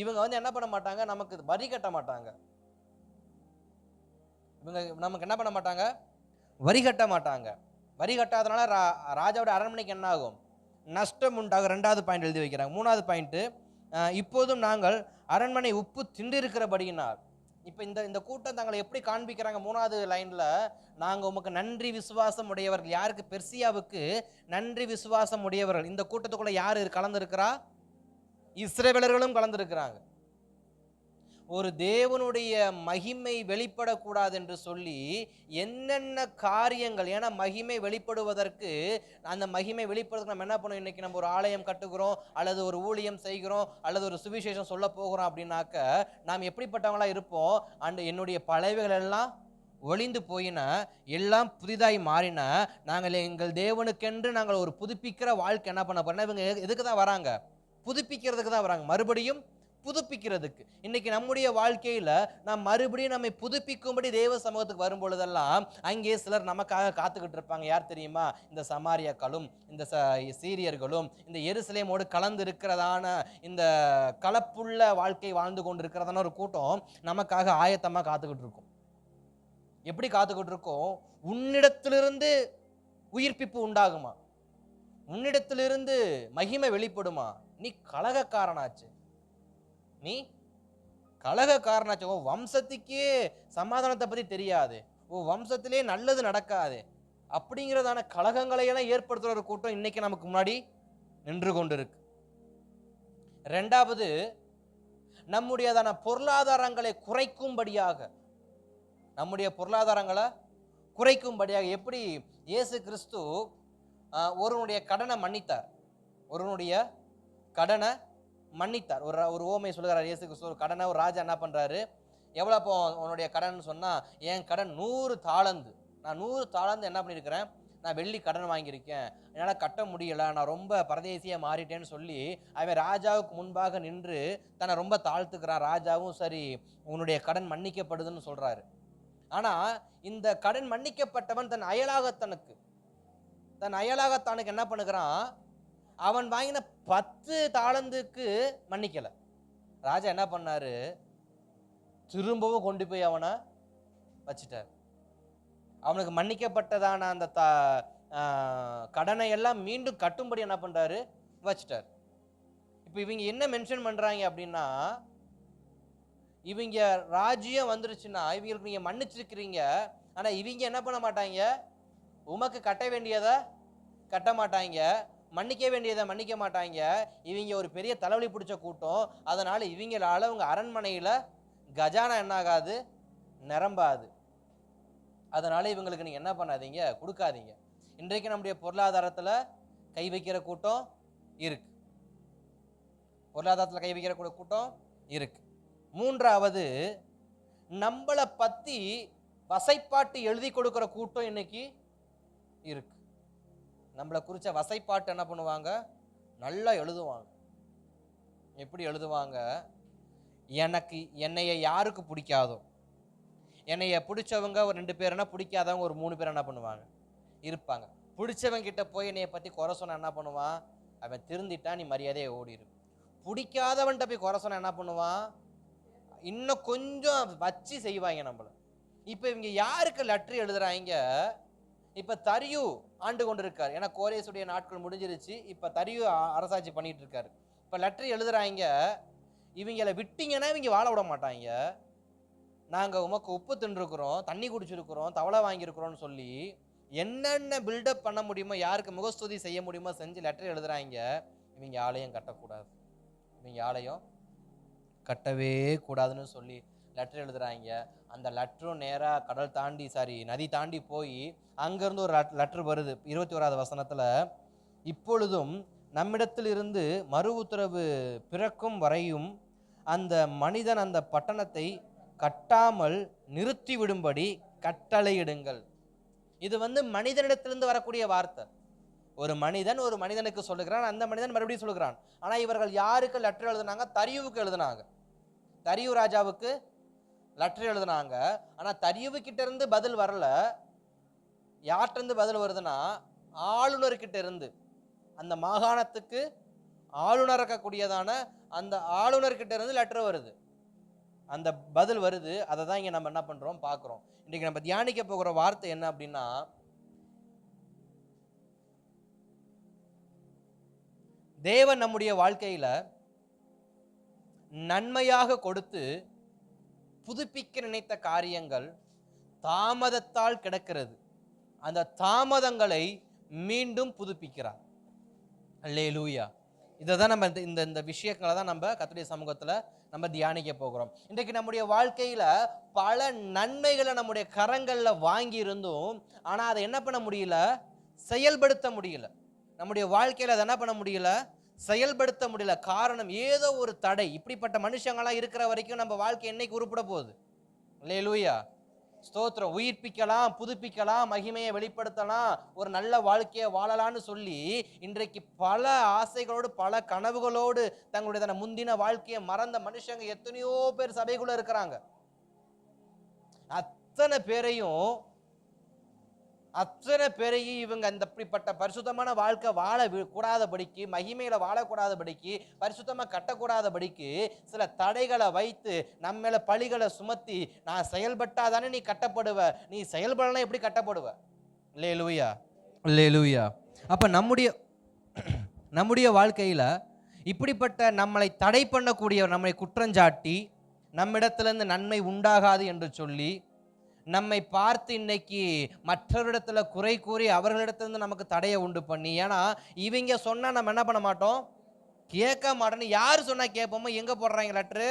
S3: இவங்க வந்து என்ன பண்ண மாட்டாங்க, நமக்கு வரி கட்ட மாட்டாங்க. இவங்க நமக்கு என்ன பண்ண மாட்டாங்க, வரி கட்ட மாட்டாங்க. வரி கட்டாதனால ராஜாவோட அரண்மனைக்கு என்ன ஆகும், நஷ்டம் உண்டாகும். 2வது பாயிண்ட் எழுதி வைக்கிறாங்க. 3வது பாயிண்ட், இப்போதும் நாங்கள் அரண்மனை உப்பு திண்டிருக்கிறபடியினால். இப்போ இந்த கூட்டம் தங்களை எப்படி காண்பிக்கிறாங்க? 3வது லைன்ல, நாங்கள் உமக்கு நன்றி விசுவாசம் உடையவர்கள். யாருக்கு? பெர்சியாவுக்கு நன்றி விசுவாசம் உடையவர்கள். இந்த கூட்டத்துக்குள்ள யார் கலந்துருக்கிறா? இஸ்ரவேலர்களும் கலந்துருக்கிறாங்க. ஒரு தேவனுடைய மகிமை வெளிப்படக்கூடாது என்று சொல்லி என்னென்ன காரியங்கள், ஏன்னா மகிமை வெளிப்படுவதற்கு, அந்த மகிமை வெளிப்படுறதுக்கு நம்ம என்ன பண்ணோம்? இன்னைக்கு நம்ம ஒரு ஆலயம் கட்டுகிறோம், அல்லது ஒரு ஊழியம் செய்கிறோம், அல்லது ஒரு சுவிசேஷம் சொல்ல போகிறோம் அப்படின்னாக்க நாம் எப்படிப்பட்டவங்களா இருப்போம்? என்னுடைய பழையவைகள் எல்லாம் ஒளிந்து போயின, எல்லாம் புதிதாய் மாறின. நாங்கள் எங்கள் தேவனுக்கென்று நாங்கள் ஒரு புதுப்பிக்கிற வாழ்க்கை என்ன பண்ண போறோம்னா, இவங்க எதுக்கு தான் வராங்க? புதுப்பிக்கிறதுக்கு தான் வராங்க, மறுபடியும் புதுப்பிக்கிறதுக்கு. இன்னைக்கு நம்முடைய வாழ்க்கையில நாம் மறுபடியும் நம்மை புதுப்பிக்கும்படி தேவ சமூகத்துக்கு வரும் பொழுதெல்லாம் அங்கே சிலர் நமக்காக காத்துக்கிட்டு இருப்பாங்க. யார் தெரியுமா? இந்த சமாரியாக்களும் இந்த சீரியர்களும் இந்த எருசலேமோடு கலந்து இருக்கிறதான இந்த கலப்புள்ள வாழ்க்கை வாழ்ந்து கொண்டு இருக்கிறதான ஒரு கூட்டம் நமக்காக ஆயத்தமா காத்துக்கிட்டு இருக்கும். எப்படி காத்துக்கிட்டு இருக்கோம்? உன்னிடத்திலிருந்து உயிர்ப்பிப்பு உண்டாகுமா, உன்னிடத்திலிருந்து மகிமை வெளிப்படுமா, நீ கலகக்காரனாச்சு, நீ கலகக்காரனாச்சு, உன் வம்சத்துக்கே சமாதானத்தை பத்தி தெரியாது, உன் வம்சத்திலே நல்லது நடக்காது அப்படிங்கிறதான கலகங்களை எல்லாம் ஏற்படுத்துற ஒரு கூட்டம் இன்னைக்கு நமக்கு முன்னாடி நின்று கொண்டு இருக்கு. ரெண்டாவது, நம்முடையதான பொருளாதாரங்களை குறைக்கும்படியாக, நம்முடைய பொருளாதாரங்களை குறைக்கும்படியாக எப்படி இயேசு கிறிஸ்து ஒருவனுடைய கடனை மன்னித்தார், ஒருவனுடைய கடனை மன்னித்தார். ஒரு ஓமை சொல்லுகிறார் இயேசு கிறிஸ்து. ஒரு கடனை ஒரு ராஜா என்ன பண்றாரு, எவ்வளோ அப்போ உன்னுடைய கடன் சொன்னா, என் கடன் 100 தாலந்து, நான் 100 தாலந்து என்ன பண்ணியிருக்கிறேன், நான் வெள்ளி கடன் வாங்கியிருக்கேன், என்னால் கட்ட முடியலை, நான் ரொம்ப பரதேசியாக மாறிட்டேன்னு சொல்லி அவன் ராஜாவுக்கு முன்பாக நின்று தன்னை ரொம்ப தாழ்த்துக்கிறான். ராஜாவும் சரி உன்னுடைய கடன் மன்னிக்கப்படுதுன்னு சொல்றாரு. ஆனா இந்த கடன் மன்னிக்கப்பட்டவன் தன் அயலாகத்தானுக்கு என்ன பண்ணுகிறான், அவன் வாங்கின 10 தாலந்துக்கு மன்னிக்கல. ராஜா என்ன பண்ணாரு, திரும்பவும் கொண்டு போய் அவனை வச்சுட்டார். அவனுக்கு மன்னிக்கப்பட்டதான அந்த கடனை எல்லாம் மீண்டும் கட்டும்படி என்ன பண்றாரு, வச்சுட்டார். இப்ப இவங்க என்ன மென்ஷன் பண்றாங்க அப்படின்னா, இவங்க ராஜ்யம் வந்துருச்சுன்னா இவங்களுக்கு நீங்க மன்னிச்சிருக்கிறீங்க, ஆனா இவங்க என்ன பண்ண மாட்டாங்க, உமக்கு கட்ட வேண்டியதை கட்ட மாட்டாங்க, மன்னிக்க வேண்டியதை மன்னிக்க மாட்டாங்க. இவங்க ஒரு பெரிய தலைவலி பிடிச்ச கூட்டம். அதனால இவங்களால உங்க அரண்மனையில கஜானா என்ன ஆகாது, நிரம்பாது. அதனால இவங்களுக்கு நீங்க என்ன பண்ணாதீங்க, கொடுக்காதீங்க. இன்றைக்கு நம்முடைய பொருளாதாரத்துல கை வைக்கிற கூட்டம் இருக்கு, பொருளாதாரத்துல கை வைக்கிற கூட்டம் இருக்கு. மூன்றாவது, நம்மளை பத்தி வசைப்பாட்டு எழுதி கொடுக்கிற கூட்டம் இன்னைக்கு இருக்கு. நம்மளை குறிச்ச வசைப்பாட்டு என்ன பண்ணுவாங்க, நல்லா எழுதுவாங்க. எப்படி எழுதுவாங்க, என்னைய யாருக்கு பிடிக்காதோ, என்னைய பிடிச்சவங்க ஒரு 2 பேர்னா, பிடிக்காதவங்க ஒரு 3 பேர் என்ன பண்ணுவாங்க இருப்பாங்க. பிடிச்சவங்க கிட்ட போய் என்னைய பத்தி குறை சொன்ன என்ன பண்ணுவான், அவன் திருந்திட்டா நீ மரியாதையை ஓடிடும். பிடிக்காதவன்கிட்ட போய் குறை சொன்ன என்ன பண்ணுவான், இன்னும் கொஞ்சம் வச்சு செய்வாங்க நம்மள. இப்ப இவங்க யாருக்கு லெட்டர் எழுதுறாங்க, இப்ப தரியு ஆண்டு கொண்டு இருக்காரு. ஏன்னா கோரேசுடைய நாட்கள் முடிஞ்சிருச்சு, இப்ப தரியு அரசாட்சி பண்ணிட்டு இருக்காரு. இப்ப லெட்டர் எழுதுறாங்க, இவங்களை விட்டீங்கன்னா இவங்க வாழ விட மாட்டாங்க. நாங்க உமக்கு உப்பு தின்றுக்கிறோம், தண்ணி குடிச்சிருக்கிறோம், தவளை வாங்கியிருக்கிறோம்னு சொல்லி என்னென்ன பில்டப் பண்ண முடியுமோ, யாருக்கு முகஸ்துதி செய்ய முடியுமோ செஞ்சு லெட்டர் எழுதுறாங்க. இவங்க ஆலயம் கட்டக்கூடாது, இவங்க ஆலயம் கட்டவே கூடாதுன்னு சொல்லி லெட்டர் எழுதுறாங்க. அந்த லெட்டரும் நேராக கடல் தாண்டி நதி தாண்டி போய் அங்கேருந்து ஒரு லெட்டர் வருது. 21வது வசனத்துல, இப்பொழுதும் நம்மிடத்தில் இருந்து மறு உத்தரவு பிறக்கும் வரையும் அந்த மனிதன் அந்த பட்டணத்தை கட்டாமல் நிறுத்தி விடும்படி கட்டளையிடுங்கள். இது மனிதனிடத்திலிருந்து வரக்கூடிய வார்த்தை. ஒரு மனிதன் ஒரு மனிதனுக்கு சொல்லுகிறான், அந்த மனிதன் மறுபடியும் சொல்லுகிறான். ஆனா இவர்கள் யாருக்கு லெட்டர் எழுதுனாங்க, தரியுவுக்கு எழுதுனாங்க. தரியு ராஜாவுக்கு லெட்டர் எழுதுனாங்க. ஆனா தரியு கிட்ட இருந்து பதில் வரல. யார்கிட்ட இருந்து பதில் வருதுன்னா, ஆளுநர்கிட்ட இருந்து, அந்த மாகாணத்துக்கு ஆளுநர் இருக்கக்கூடியதான அந்த ஆளுநர்கிட்ட இருந்து லெட்டர் வருது, அந்த பதில் வருது. அதை தான் இங்க நம்ம என்ன பண்றோம் பார்க்கிறோம். இன்னைக்கு நம்ம தியானிக்க போகிற வார்த்தை என்ன அப்படின்னா, தேவன் நம்முடைய வாழ்க்கையில நன்மையாக கொடுத்து புதுப்பிக்க நினைத்த காரியங்கள் தாமதத்தால் கிடக்கிறது. அந்த தாமதங்களை மீண்டும் புதுப்பிக்கிறார். அல்லேலூயா. இதை தான் நம்ம இந்த விஷயங்களை தான் நம்ம கர்த்தருடைய சமூகத்துல நம்ம தியானிக்க போகிறோம். இன்றைக்கு நம்முடைய வாழ்க்கையில பல நன்மைகளை நம்முடைய கரங்கள்ல வாங்கி இருந்தும் ஆனா அதை என்ன பண்ண முடியல, செயல்படுத்த முடியல. நம்முடைய வாழ்க்கையில அதை என்ன பண்ண முடியல, செயல்படுத்த முடியல. காரணம் ஏதோ ஒரு தடை. இப்படிப்பட்ட மனுஷங்களாம் இருக்கிற வரைக்கும் நம்ம வாழ்க்கை என்னைக்கு உருப்பட போகுது? அல்லேலூயா. ஸ்தோத்திரம். உயிர்ப்பிக்கலாம், புதுப்பிக்கலாம், மகிமையை வெளிப்படுத்தலாம், ஒரு நல்ல வாழ்க்கையை வாழலான்னு சொல்லி இன்றைக்கு பல ஆசைகளோடு பல கனவுகளோடு தங்களுடைய முந்தின வாழ்க்கையை மறந்த மனுஷங்க எத்தனையோ பேர் சபைக்குள்ள இருக்கிறாங்க. அத்தனை பேரையும் இவங்க அந்த இப்படிப்பட்ட பரிசுத்தமான வாழ்க்கை வாழ கூடாதபடிக்கு, மகிமையில வாழக்கூடாதபடிக்கு, பரிசுத்தமா கட்டக்கூடாதபடிக்கு சில தடைகளை வைத்து நம்ம மேல பழிகளை சுமத்தி, நான் செயல்பட்டாதானே நீ கட்டப்படுவ, நீ செயல்படலாம் எப்படி கட்டப்படுவ? அல்லேலூயா, அல்லேலூயா. அப்ப நம்முடைய வாழ்க்கையில இப்படிப்பட்ட நம்மளை தடை பண்ணக்கூடிய, நம்மை குற்றஞ்சாட்டி நம்மிடத்திலிருந்து நன்மை உண்டாகாது என்று சொல்லி, நம்மை பார்த்து இன்னைக்கு மற்றவரிடத்துல குறை கூறி அவர்களிடத்திலிருந்து நமக்கு தடையை உண்டு பண்ணி, ஏன்னா இவங்க சொன்னா நம்ம என்ன பண்ண மாட்டோம், கேட்க மாட்டோம்னு. யாரு சொன்னா கேட்போமோ? எங்க போடுறாங்க லெட்ரு?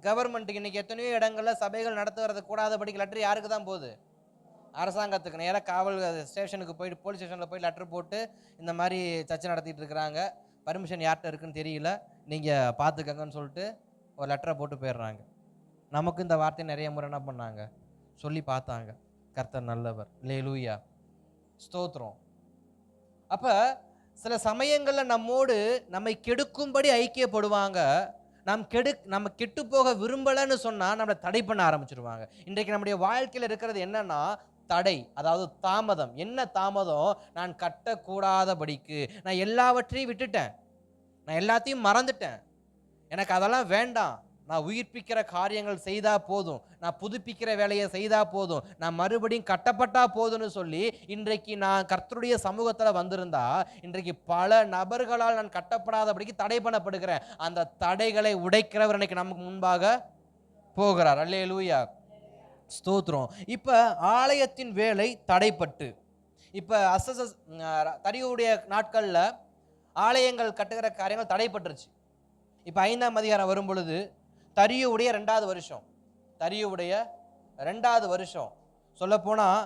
S3: கவர்மெண்ட்டுக்கு. இன்னைக்கு எத்தனையோ இடங்கள்ல சபைகள் நடத்துறது கூடாதபடிக்கு லெட்ரு யாருக்கு தான் போகுது? அரசாங்கத்துக்கு. நேராக காவல் ஸ்டேஷனுக்கு போயிட்டு, போலீஸ் ஸ்டேஷனில் போய் லெட்ரு போட்டு, இந்த மாதிரி சர்ச்சை நடத்திட்டு இருக்கிறாங்க, பர்மிஷன் யார்கிட்ட இருக்குன்னு தெரியல, நீங்கள் பார்த்துக்கங்கன்னு சொல்லிட்டு ஒரு லெட்டரை போட்டு போயிடுறாங்க. நமக்கு இந்த வார்த்தை நிறைய முறை என்ன பண்ணாங்க, சொல்லி பார்த்தாங்க. கர்த்தர் நல்லவர். அல்லேலூயா, ஸ்தோத்திரம். அப்போ சில சமயங்களில் நம்மோடு நம்மை கெடுக்கும்படி ஐக்கியப்படுவாங்க. நம்ம கெட்டு போக விரும்பலைன்னு சொன்னால் நம்மளை தடை பண்ண ஆரம்பிச்சிருவாங்க. இன்றைக்கு நம்முடைய வாழ்க்கையில் இருக்கிறது என்னன்னா தடை, அதாவது தாமதம். என்ன தாமதம்? நான் கட்டக்கூடாதபடிக்கு நான் எல்லாவற்றையும் விட்டுட்டேன், நான் எல்லாத்தையும் மறந்துட்டேன், எனக்கு அதெல்லாம் வேண்டாம், நான் உயிர்ப்பிக்கிற காரியங்கள் செய்தா போதும், நான் புதுப்பிக்கிற வேலையை செய்தா போதும், நான் மறுபடியும் கட்டப்பட்டா போதும்னு சொல்லி இன்றைக்கு நான் கர்த்தருடைய சமூகத்தில் வந்திருந்தா, இன்றைக்கு பல நபர்களால் நான் கட்டப்படாதபடிக்கு தடை பண்ணப்படுகிறேன். அந்த தடைகளை உடைக்கிறவர் இன்னைக்கு நமக்கு முன்பாக போகிறார். அல்லேலூயா, ஸ்தோத்திரம். இப்போ ஆலயத்தின் வேலை தடைப்பட்டு, இப்போ தரியுடைய நாட்களில் ஆலயங்கள் கட்டுகிற காரியங்கள் தடைப்பட்டுருச்சு. இப்போ 5ஆம் அதிகாரம் வரும் பொழுது தரியுடைய 2வது வருஷம், தரியுடைய 2வது வருஷம், சொல்லப்போனால்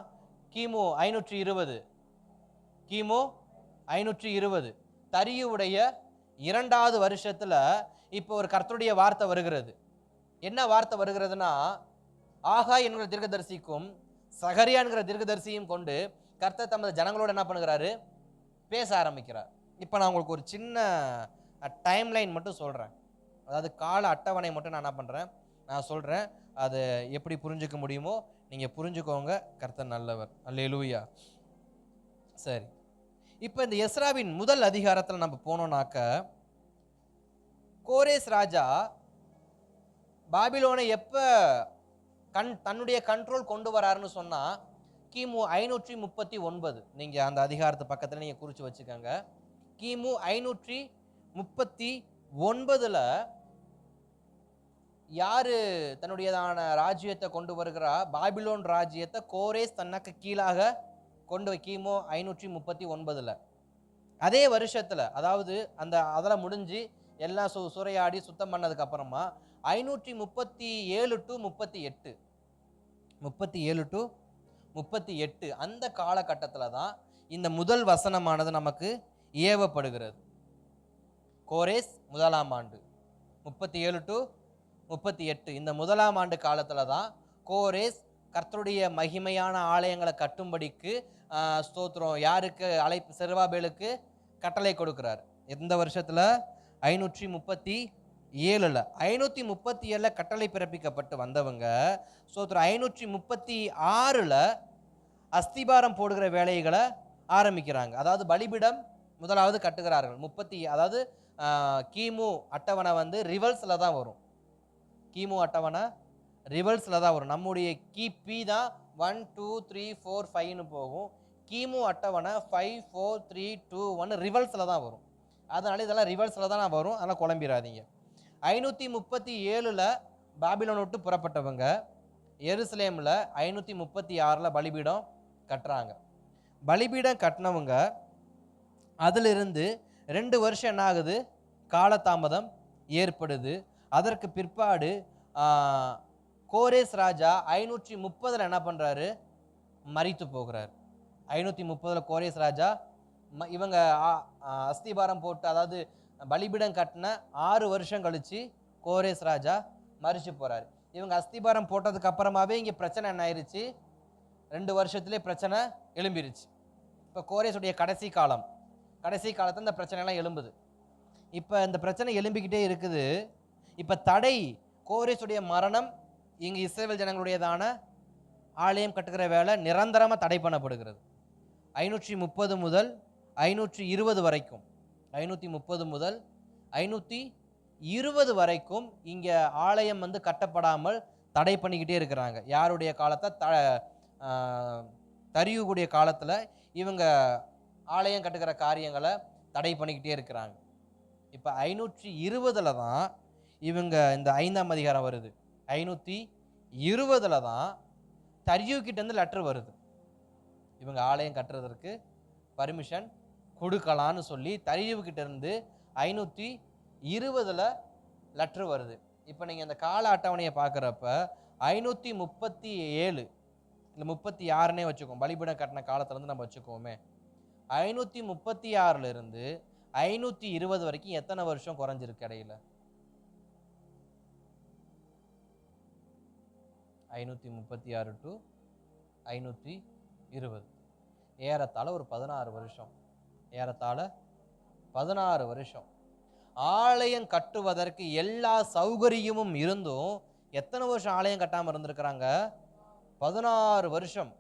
S3: கிமு 520 தரியுடைய 2வது வருஷத்தில் இப்போ ஒரு கர்த்தருடைய வார்த்தை வருகிறது. என்ன வார்த்தை வருகிறதுனா, ஆகாய் என்கிற தீர்க்கதரிசிக்கும் சகரியா என்கிற தீர்க்கதரிசியும் கொண்டு கர்த்தர் தமது ஜனங்களோடு என்ன பண்ணுகிறாரு, பேச ஆரம்பிக்கிறார். இப்போ நான் உங்களுக்கு ஒரு சின்ன டைம் லைன் மட்டும் சொல்கிறேன், அதாவது கால அட்டவணை மட்டும் நான் என்ன பண்ணுறேன், நான் சொல்கிறேன். அது எப்படி புரிஞ்சுக்க முடியுமோ நீங்கள் புரிஞ்சுக்கோங்க. கர்த்தர் நல்லவர். அல்லேலூயா. சரி, இப்போ இந்த எஸ்ராவின் முதல் அதிகாரத்தில் நம்ம போனோம்னாக்க, கோரேஸ் ராஜா பாபிலோனை எப்போ தன்னுடைய கண்ட்ரோல் கொண்டு வராருன்னு சொன்னால் கிமு 539. நீங்கள் அந்த அதிகாரத்து பக்கத்தில் நீங்கள் குறித்து வச்சுக்கோங்க. கிமு 539 யாரு தன்னுடையதான ராஜ்யத்தை கொண்டு வருகிறா? பாபிலோன் ராஜ்யத்தை கோரேஸ் தனக்கு கீழாக கொண்டு கிமு 539. அதே வருஷத்தில், அதாவது அதெல்லாம் முடிஞ்சு எல்லாம் சூறையாடி சுத்தம் பண்ணதுக்கு அப்புறமா 537 to 38 அந்த காலகட்டத்தில் தான் இந்த முதல் வசனமானது நமக்கு ஏவப்படுகிறது. கோரேஸ் 1ஆம் ஆண்டு 37 to 38 இந்த 1ஆம் ஆண்டு காலத்தில் தான் கோரேஸ் கர்த்தருடைய மகிமையான ஆலயங்களை கட்டும்படிக்கு ஸ்தோத்திரம் யாருக்கு அழைப்பு, செருபாபேலுக்கு கட்டளை கொடுக்கிறார். எந்த வருஷத்தில்? 537. 537 கட்டளை பிறப்பிக்கப்பட்டு வந்தவங்க ஸ்தோத்திரம் 536 அஸ்திபாரம் போடுகிற வேலைகளை ஆரம்பிக்கிறாங்க. அதாவது பலிபீடம் முதலாவது கட்டுகிறார்கள். அதாவது கிமு அட்டவணை ரிவல்ஸில் தான் வரும். கிமு அட்டவணை ரிவல்ஸில் தான் வரும். நம்முடைய கிபி தான் 1 2 3 4 5ன்னு போகும். கிமு அட்டவணை 5 4 3 2 1 ரிவல்ஸில் தான் வரும். அதனால இதெல்லாம் ரிவல்ஸில் தான் வரும், அதெல்லாம் குழம்பிடாதீங்க. 537 பாபிலோன் விட்டு புறப்பட்டவங்க எருசலேமில் 536 பலிபீடம் கட்டுறாங்க. பலிபீடம் கட்டினவங்க அதிலிருந்து 2 வருஷம் என்ன ஆகுது, காலதாமதம் ஏற்படுது. அதற்கு பிற்பாடு கோரேஸ் ராஜா 530 என்ன பண்ணுறாரு, மரித்து போகிறார். 530 கோரேஸ் ராஜா இவங்க அஸ்திபாரம் போட்டு, அதாவது பலிபீடம் கட்டின 6 வருஷம் கழிச்சு கோரேஸ் ராஜா மரிச்சு போகிறார். இவங்க அஸ்திபாரம் போட்டதுக்கு அப்புறமாவே இங்கே பிரச்சனை என்ன ஆயிடுச்சு, 2 வருஷத்துலேயே பிரச்சனை எழும்பிருச்சு. இப்போ கோரேசுடைய கடைசி காலத்தில் இந்த பிரச்சனைலாம் எழும்புது. இப்போ இந்த பிரச்சனை எழும்பிக்கிட்டே இருக்குது. இப்போ தடை, கோரேசுடைய மரணம் இங்கே இஸ்ரவேல் ஜனங்களுடையதான ஆலயம் கட்டுகிற வேலை நிரந்தரமாக தடை பண்ணப்படுகிறது. 530 முதல் 520 வரைக்கும், 530 முதல் 520 வரைக்கும் இங்கே ஆலயம் கட்டப்படாமல் தடை பண்ணிக்கிட்டே இருக்கிறாங்க. யாருடைய காலத்தை? தரியுடைய காலத்தில் இவங்க ஆலயம் கட்டுகிற காரியங்களை தடை பண்ணிக்கிட்டே இருக்கிறாங்க. இப்போ 520 தான் இவங்க இந்த 5ஆம் அதிகாரம் வருது. 520 தான் தரியு கிட்டேருந்து லெட்டர் வருது. இவங்க ஆலயம் கட்டுறதற்கு பர்மிஷன் கொடுக்கலான்னு சொல்லி தரியுக்கிட்ட இருந்து 520 லெட்டர் வருது. இப்போ நீங்கள் இந்த கால அட்டவணையை பார்க்குறப்ப 537 இல்லை 36னே வச்சுக்கோம், பலிபீடம் கட்டின காலத்துலேருந்து நம்ம வச்சுக்கோமே, 536 520 வரைக்கும் எத்தனை வருஷம் குறைஞ்சிருக்கு இடையில? 536 டு 520 ஏறத்தாழ ஒரு 16 வருஷம். ஏறத்தாழ 16 வருஷம் ஆலயம் கட்டுவதற்கு எல்லா சௌகரியமும் இருந்தும் எத்தனை வருஷம் ஆலயம் கட்டாமல் இருந்திருக்கிறாங்க? 16 வருஷம்.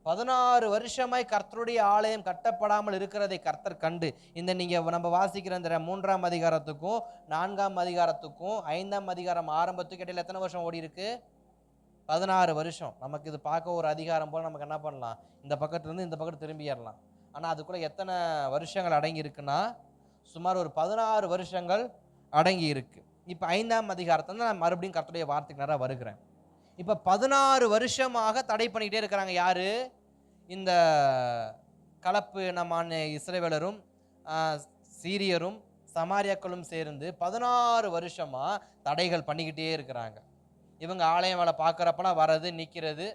S3: 16 வருஷமாய் கர்த்தருடைய ஆலயம் கட்டப்படாமல் இருக்கிறதை கர்த்தர் கண்டு, இந்த நீங்க நம்ம வாசிக்கிற இந்த 3ஆம் அதிகாரத்துக்கும் 4ஆம் அதிகாரத்துக்கும் 5ஆம் அதிகாரம் ஆரம்பத்துக்கு இடையில எத்தனை வருஷம் ஓடி இருக்கு? 16 வருஷம். நமக்கு இது பார்க்க ஒரு அதிகாரம் போல நமக்கு என்ன பண்ணலாம், இந்த பக்கத்துலேருந்து இந்த பக்கத்து திரும்பிடலாம். ஆனால் அதுக்குள்ள எத்தனை வருஷங்கள் அடங்கி இருக்குன்னா சுமார் ஒரு 16 வருஷங்கள் அடங்கி இருக்கு. இப்போ 5ஆம் அதிகாரத்தில் நான் மறுபடியும் கர்த்தருடைய வார்த்தைக்கு நேராக வருகிறேன். இப்போ 16 வருஷமாக தடை பண்ணிக்கிட்டே இருக்கிறாங்க. யாரு? இந்த கலப்பு இனமான இஸ்ரவேலரும் சீரியரும் சமாரியாக்களும் சேர்ந்து 16 வருஷமா தடைகள் பண்ணிக்கிட்டே இருக்கிறாங்க. இவங்க ஆலயம் வேலை பார்க்குறப்பெல்லாம் வர்றது நிற்கிறது,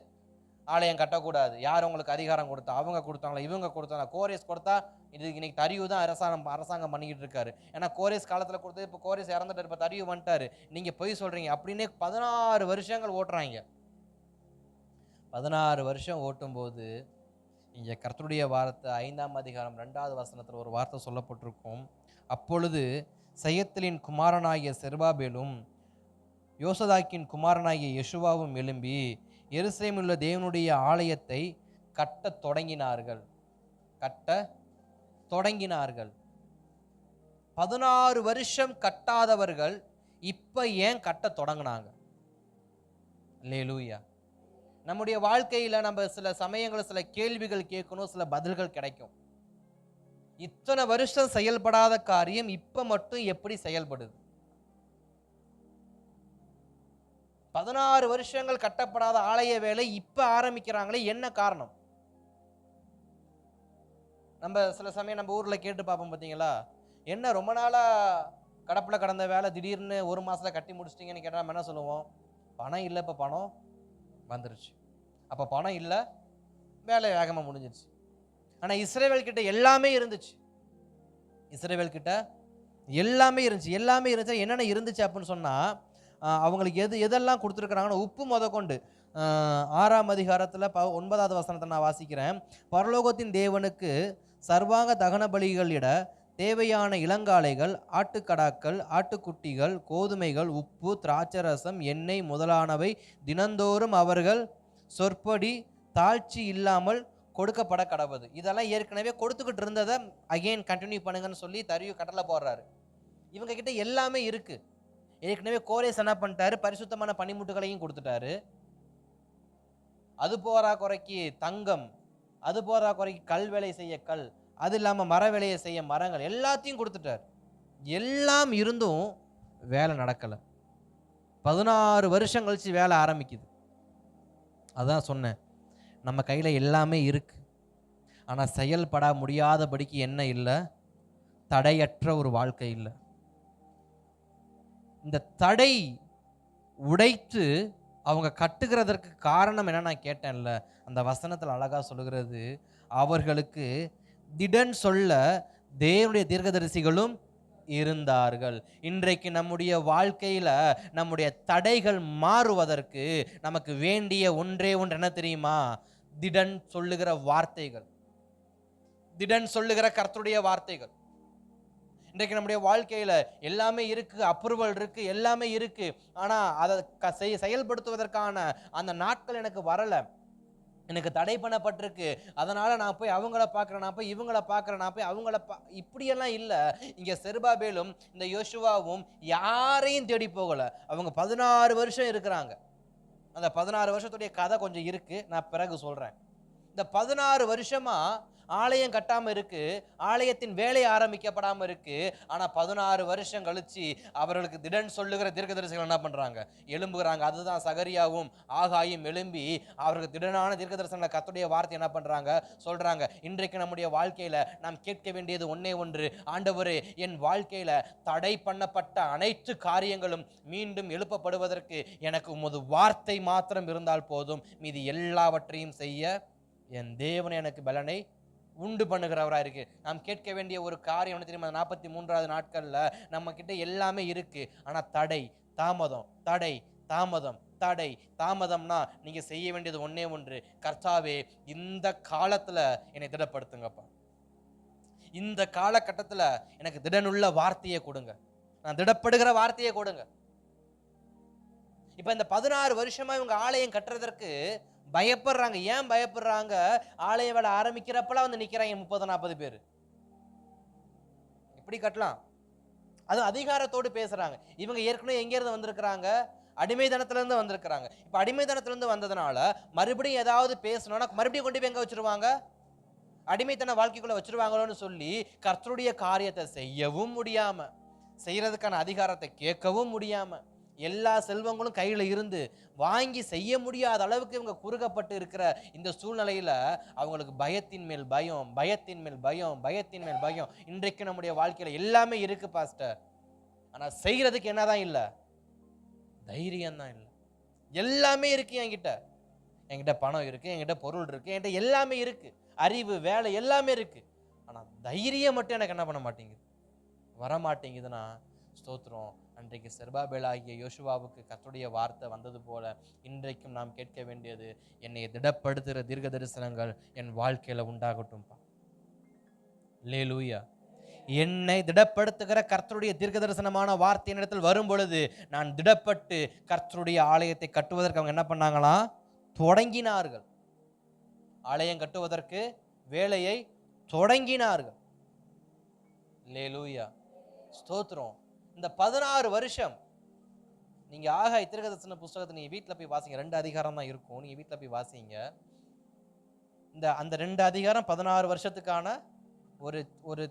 S3: ஆலயம் கட்டக்கூடாது. யார் உங்களுக்கு அதிகாரம் கொடுத்தா? அவங்க கொடுத்தாங்களா? இவங்க கொடுத்தாங்க. கோரேஸ் கொடுத்தா இது இன்னைக்கு தரியு தான் அரசாங்கம் பண்ணிக்கிட்டு இருக்காரு. ஏன்னா கோரேஸ் காலத்தில் கொடுத்தது, இப்போ கோரேஸ் இறந்துட்டார், இப்போ தரியு வந்துட்டாரு, நீங்கள் பொய் சொல்கிறீங்க அப்படின்னு 16 வருஷங்கள் ஓட்டுறாங்க. 16 வருஷம் ஓட்டும்போது இங்கே கர்த்தருடைய வார்த்தை 5ஆம் அதிகாரம் 2வது வசனத்தில் ஒரு வார்த்தை சொல்லப்பட்டிருக்கும். அப்பொழுது செயத்திலின் குமாரனாகிய செருபாபேலும் யோசதாக்கின் குமாரனாகிய யெசுவாவும் எழும்பி எருசலேமில் உள்ள தேவனுடைய ஆலயத்தை கட்டத் தொடங்கினார்கள். 16 வருஷம் கட்டாதவர்கள் இப்ப ஏன் கட்ட தொடங்கினாங்க? அல்லேலூயா. நம்முடைய வாழ்க்கையில நம்ம சில சமயங்களில் சில கேள்விகள் கேட்கணும், சில பதில்கள் கிடைக்கும். இத்தனை வருஷம் செயல்படாத காரியம் இப்ப மட்டும் எப்படி செயல்படுது? 16 வருஷங்கள் கட்டப்படாத ஆலய வேலை இப்ப ஆரம்பிக்கிறாங்களே, என்ன காரணம்? நம்ம சில சமயம் நம்ம ஊர்ல கேட்டு பார்ப்போம், பார்த்தீங்களா, என்ன ரொம்ப நாளா கடப்புல கடந்த வேலை திடீர்னு 1 மாசத்துல கட்டி முடிச்சிட்டீங்கன்னு கேட்டால் நம்ம என்ன சொல்லுவோம்? பணம் இல்லை, இப்போ பணம் வந்துருச்சு. அப்போ பணம் இல்லை, வேலை வேகமாக முடிஞ்சிருச்சு. ஆனால் இஸ்ரவேல் கிட்ட எல்லாமே இருந்துச்சு. இஸ்ரவேல் கிட்ட எல்லாமே இருந்துச்சு. என்னென்ன இருந்துச்சு அப்படின்னு சொன்னால், அவங்களுக்கு எதெல்லாம் கொடுத்துருக்குறாங்கன்னா, உப்பு முதற்கொண்டு 6ஆம் அதிகாரத்தில் 9வது வசனத்தை நான் வாசிக்கிறேன். பரலோகத்தின் தேவனுக்கு சர்வாங்க தகன பலிகளிட தேவையான இளங்காளைகள், ஆட்டுக்கடாக்கள், ஆட்டுக்குட்டிகள், கோதுமைகள், உப்பு, திராட்சரசம், எண்ணெய் முதலானவை தினந்தோறும் அவர்கள் சொற்படி தாழ்ச்சி இல்லாமல் கொடுக்கப்பட கடவுது. இதெல்லாம் ஏற்கனவே கொடுத்துக்கிட்டு இருந்ததை அகெயின் கண்டினியூ பண்ணுங்கன்னு சொல்லி தரியு கட்டளை போடுறாரு. இவங்க கிட்ட எல்லாமே இருக்கு. ஏற்கனவே கோரேஸ் என்ன பண்ணிட்டாரு? பரிசுத்தமான பனிமுட்டுகளையும் கொடுத்துட்டாரு. அது போறா குறைக்கு தங்கம், அது போறா குறைக்கு கல் வேலை செய்ய கல், அது இல்லாமல் மர வேலையை செய்ய மரங்கள், எல்லாத்தையும் கொடுத்துட்டார். எல்லாம் இருந்தும் வேலை நடக்கலை. 16 வருஷம் கழிச்சு வேலை ஆரம்பிக்குது. அதான் சொன்னேன், நம்ம கையில் எல்லாமே இருக்கு, ஆனால் செயல்பட முடியாதபடிக்கு என்ன இல்லை? தடையற்ற ஒரு வாழ்க்கை இல்லை. இந்த தடை உடைத்து அவங்க கட்டுகிறதற்கு காரணம் என்ன நான் கேட்டேன்ல, அந்த வசனத்தில் அழகா சொல்லுகிறது, அவர்களுக்கு திடன் சொல்ல தேவனுடைய தீர்க்கதரிசிகளும் இருந்தார்கள். இன்றைக்கு நம்முடைய வாழ்க்கையில நம்முடைய தடைகள் மாறுவதற்கு நமக்கு வேண்டிய ஒன்றே ஒன்று என்ன தெரியுமா? திடன் சொல்லுகிற வார்த்தைகள், திடன் சொல்லுகிற கர்த்தருடைய வார்த்தைகள். இன்றைக்கு நம்முடைய வாழ்க்கையில எல்லாமே இருக்கு, அப்ரூவல் இருக்கு, எல்லாமே இருக்கு. ஆனா அதை செயல்படுத்துவதற்கான அந்த நாட்கள் எனக்கு வரல, எனக்கு தடை பண்ணப்பட்டிருக்கு. அதனால நான் போய் அவங்கள பார்க்கிறேன், நான் போய் இவங்கள பார்க்கிறேன், நான் போய் அவங்கள இப்படியெல்லாம் இல்லை. இங்க செருபாபேலும் இந்த யோசுவாவும் யாரையும் தேடி போகல. அவங்க 16 வருஷம் இருக்கிறாங்க. அந்த 16 வருஷத்துடைய கதை கொஞ்சம் இருக்கு, நான் பிறகு சொல்றேன். இந்த 16 வருஷமா ஆலயம் கட்டாம இருக்கு, ஆலயத்தின் வேலை ஆரம்பிக்கப்படாம இருக்கு. ஆனா 16 வருஷம் கழிச்சு அவர்களுக்கு திடன் சொல்லுகிற தீர்க்கதரிசிகள் என்ன பண்றாங்க? எழும்புகிறாங்க. அதுதான் சகரியாவும் ஆகாயும் எழும்பி அவர்களுக்கு திடனான தீர்க்கதரிசன கர்த்தருடைய வார்த்தை என்ன பண்றாங்க? சொல்றாங்க. இன்றைக்கு நம்முடைய வாழ்க்கையில நாம் கேட்க வேண்டியது ஒன்னே ஒன்று, ஆண்டவரே, என் வாழ்க்கையில தடை பண்ணப்பட்ட அனைத்து காரியங்களும் மீண்டும் எழுப்பப்படுவதற்கு எனக்கு உமது வார்த்தை மாத்திரம் இருந்தால் போதும். மீது எல்லாவற்றையும் செய்ய என் தேவன் எனக்கு பலனை உண்டு பண்ணுகிறவராக இருக்கு. நாம் கேட்க வேண்டிய ஒரு காரியம் என்ன தெரியுமா? 43வது நாட்கள்ல நம்ம கிட்ட எல்லாமே இருக்கு. ஆனா தடை தாமதம், தடை தாமதம், தடை தாமதம்னா நீங்க செய்ய வேண்டியது ஒன்னே ஒன்று, கர்த்தாவே இந்த காலத்துல என்னை திடப்படுத்துங்கப்பா, இந்த காலகட்டத்துல எனக்கு திடனுள்ள வார்த்தையை கொடுங்க, நான் திடப்படுகிற வார்த்தையை கொடுங்க. இப்ப இந்த 16 வருஷமா இவங்க ஆலயம் கட்டுறதற்கு பயப்படுறாங்க. ஏன் பயப்படுறாங்க? ஆலய வேலை ஆரம்பிக்கிறப்பெல்லாம் வந்து நிக்கிறாங்க 30-40 பேர். எப்படி கட்டலாம்? அது அதிகாரத்தோடு பேசுறாங்க. இவங்க ஏற்கனவே எங்க இருந்து வந்திருக்கிறாங்க? அடிமைதனத்துல இருந்து வந்திருக்கிறாங்க. இப்ப அடிமைதனத்துல இருந்து வந்ததுனால மறுபடியும் ஏதாவது பேசணும்னா மறுபடியும் கொண்டு போய் எங்க வச்சிருவாங்க? அடிமைத்தன வாழ்க்கைக்குள்ள வச்சிருவாங்களோன்னு சொல்லி கர்த்தருடைய காரியத்தை செய்யவும் முடியாம, செய்யறதுக்கான அதிகாரத்தை கேட்கவும் முடியாம, எல்லா செல்வங்களும் கையில இருந்து வாங்கி செய்ய முடியாத அளவுக்கு இவங்க குறுக்கப்பட்டு இருக்கிற இந்த சூழ்நிலையில அவங்களுக்கு பயத்தின் மேல் பயம், பயத்தின் மேல் பயம், பயத்தின் மேல் பயம். இன்றைக்கு நம்முடைய வாழ்க்கையில எல்லாமே இருக்கு பாஸ்டர், ஆனா செய்யறதுக்கு என்னதான் இல்ல? தைரியம் தான் இல்லை. எல்லாமே இருக்கு என்கிட்ட பணம் இருக்கு, என்கிட்ட பொருள் இருக்கு, என்கிட்ட எல்லாமே இருக்கு, அறிவு, வேலை எல்லாமே இருக்கு. ஆனா தைரியம் மட்டும் எனக்கு என்ன பண்ண மாட்டேங்குது, வர மாட்டேங்குதுன்னா ஸ்தோத்திரம். அன்றைக்கு செருபாபேல் ஆகிய யோசுவாவுக்கு கர்த்தருடைய வார்த்தை வந்தது போல இன்றைக்கும் நாம் கேட்க வேண்டியது, என்னை திடப்படுத்துகிற தீர்க்க தரிசனங்கள் என் வாழ்க்கையில உண்டாகட்டும்பா. அல்லேலூயா. என்னை திடப்படுத்துகிற கர்த்தருடைய தீர்க்க தரிசனமான வார்த்தை இடத்தில் வரும் பொழுது நான் திடப்பட்டு கர்த்தருடைய ஆலயத்தை கட்டுவதற்கு அவங்க என்ன பண்ணாங்களாம்? தொடங்கினார்கள். ஆலயம் கட்டுவதற்கு வேலையை தொடங்கினார்கள். அல்லேலூயா, ஸ்தோத்திரம். இந்த 16 வருஷம் நீங்க ஆகாய் தீர்க்கதரிசன புஸ்தகத்தை நீங்க வீட்டில் போய் வாசிங்க. 2 அதிகாரம் தான் இருக்கும், நீங்க வீட்டில் போய் வாசிங்க. அந்த 2 அதிகாரம் 16 வருஷத்துக்கான ஒரு ஒரு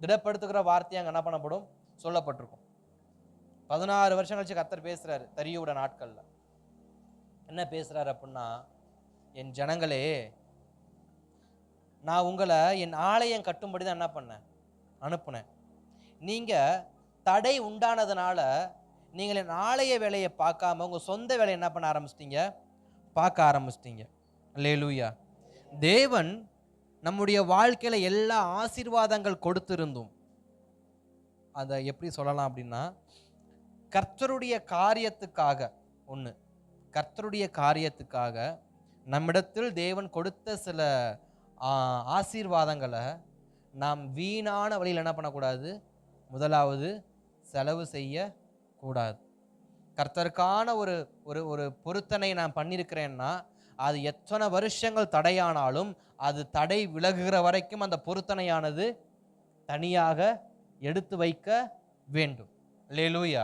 S3: திடப்படுத்துகிற வார்த்தையை அங்க என்ன பண்ணப்படும்? சொல்லப்பட்டிருக்கும். 16 வருஷம் கழிச்சு கர்த்தர் பேசுறாரு தரியோட நாட்கள்ல. என்ன பேசுறாரு அப்படின்னா, என் ஜனங்களே, நான் உங்களை என் ஆலயம் கட்டும்படி தான் என்ன பண்ணேன்? அனுப்புனேன். நீங்க தடை உண்டானதுனால நீங்கள் என் ஆலய வேலையை பார்க்காம உங்க சொந்த வேலையை என்ன பண்ண ஆரம்பிச்சிட்டீங்க? பார்க்க ஆரம்பிச்சிட்டீங்க. அல்லேலூயா. தேவன் நம்முடைய வாழ்க்கையில எல்லா ஆசீர்வாதங்கள் கொடுத்திருந்தும் அதை எப்படி சொல்லலாம் அப்படின்னா, கர்த்தருடைய காரியத்துக்காக கர்த்தருடைய காரியத்துக்காக நம்மிடத்தில் தேவன் கொடுத்த சில ஆசீர்வாதங்களை நாம் வீணான வழியில் என்ன பண்ணக்கூடாது? முதலாவது செலவு செய்ய கூடாது. கர்த்தருக்கான ஒரு ஒரு ஒரு பொருத்தனை நான் பண்ணியிருக்கிறேன்னா அது எத்தனை வருஷங்கள் தடையானாலும் அது தடை விலகுகிற வரைக்கும் அந்த பொருத்தனையானது தனியாக எடுத்து வைக்க வேண்டும். அல்லேலூயா.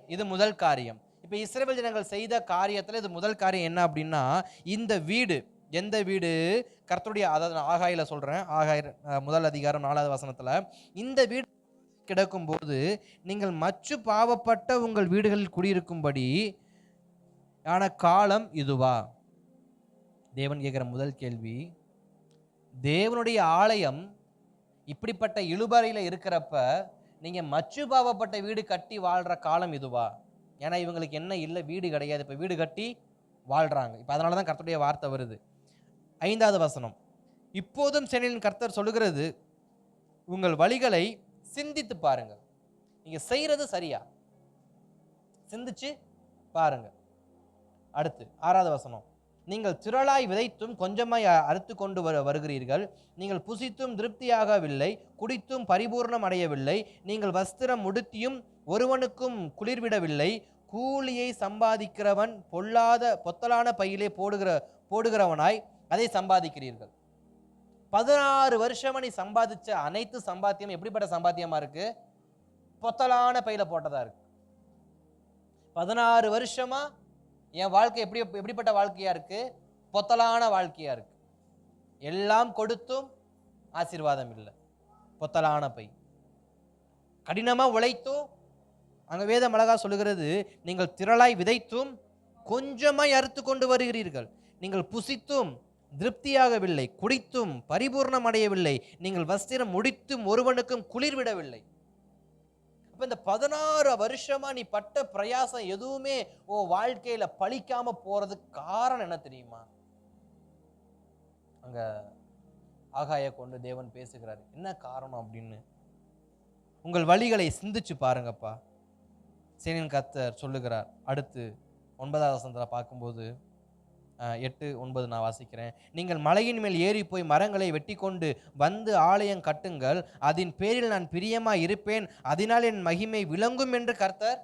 S3: இது முதல் காரியம். இப்போ இஸ்ரவேல் ஜனங்கள் செய்த காரியத்தில் இது முதல் காரியம் என்ன அப்படின்னா, இந்த வீடு, எந்த வீடு? கர்த்தருடைய, அதாவது ஆகாயில சொல்றேன், ஆகாய் 1 அதிகாரம் 4வது வசனத்துல, இந்த வீடு கிடக்கும் போது நீங்கள் மற்ற பாவப்பட்ட உங்கள் வீடுகளில் குடியிருக்கும்படி ஆன காலம் இதுவா? தேவன் கேட்கிற முதல் கேள்வி, தேவனுடைய ஆலயம் இப்படிப்பட்ட இழுபறையில இருக்கிறப்ப நீங்க மற்ற பாவப்பட்ட வீடு கட்டி வாழ்ற காலம் இதுவா? ஏன்னா இவங்களுக்கு என்ன இல்லை? வீடு கிடையாது. இப்ப வீடு கட்டி வாழ்றாங்க. இப்ப அதனாலதான் கர்த்தருடைய வார்த்தை வருது. 5வது வசனம், இப்போதும் சேனையின் கர்த்தர் சொல்லுகிறது, உங்கள் வழிகளை சிந்தித்து பாருங்கள். நீங்க செய்யறது சரியா? சிந்திச்சு பாருங்க. அடுத்து 6வது வசனம். நீங்கள் திரளாய் விதைத்தும் கொஞ்சமாய் அறுத்து கொண்டு வருகிறீர்கள். நீங்கள் புசித்தும் திருப்தியாகவில்லை, குடித்தும் பரிபூர்ணம் அடையவில்லை. நீங்கள் வஸ்திரம் உடுத்தியும் ஒருவனுக்கும் குளிர்விடவில்லை. கூலியை சம்பாதிக்கிறவன் பொத்தலான பையிலே போடுகிறவனாய் அதை சம்பாதிக்கிறீர்கள். 16 வருஷமா நீ சம்பாதிச்ச அனைத்து சம்பாத்தியம் எப்படிப்பட்ட சம்பாத்தியமா இருக்கு? பொத்தலான பையில போட்டதா இருக்கு. 16 வருஷமா என் வாழ்க்கை எப்படிப்பட்ட வாழ்க்கையா இருக்கு? பொத்தலான வாழ்க்கையா இருக்கு. எல்லாம் கொடுத்தும் ஆசீர்வாதம் இல்லை, பொத்தலான பை. கடினமா உழைத்தும், அங்க வேதம் அழகா சொல்லுகிறது, நீங்கள் திரளாய் விதைத்தும் கொஞ்சமாய் அறுத்து கொண்டு வருகிறீர்கள். நீங்கள் புசித்தும் திருப்தியாகவில்லை, குடித்தும் பரிபூர்ணம் அடையவில்லை. நீங்கள் வஸ்திரம் முடித்தும் ஒருவனுக்கும் குளிர்விடவில்லை. இந்த 16 வருஷமா நீ பட்ட பிரயாசம் எதுவுமே வாழ்க்கையில பலிக்காம போறதுக்கு காரணம் என்ன தெரியுமா? அங்க ஆகாய கொண்டு தேவன் பேசுகிறார். என்ன காரணம் அப்படின்னு உங்கள் வழிகளை சிந்திச்சு பாருங்கப்பா. சேனையின் கர்த்தர் சொல்லுகிறார். அடுத்து 9வது வசனத்துல பார்க்கும்போது 8, 9 நான் வாசிக்கிறேன். நீங்கள் மலையின் மேல் ஏறி போய் மரங்களை வெட்டி கொண்டு வந்து ஆலயம் கட்டுங்கள், அதன் பேரில் நான் பிரியமா இருப்பேன், அதனால் என் மகிமை விளங்கும் என்று கர்த்தர்.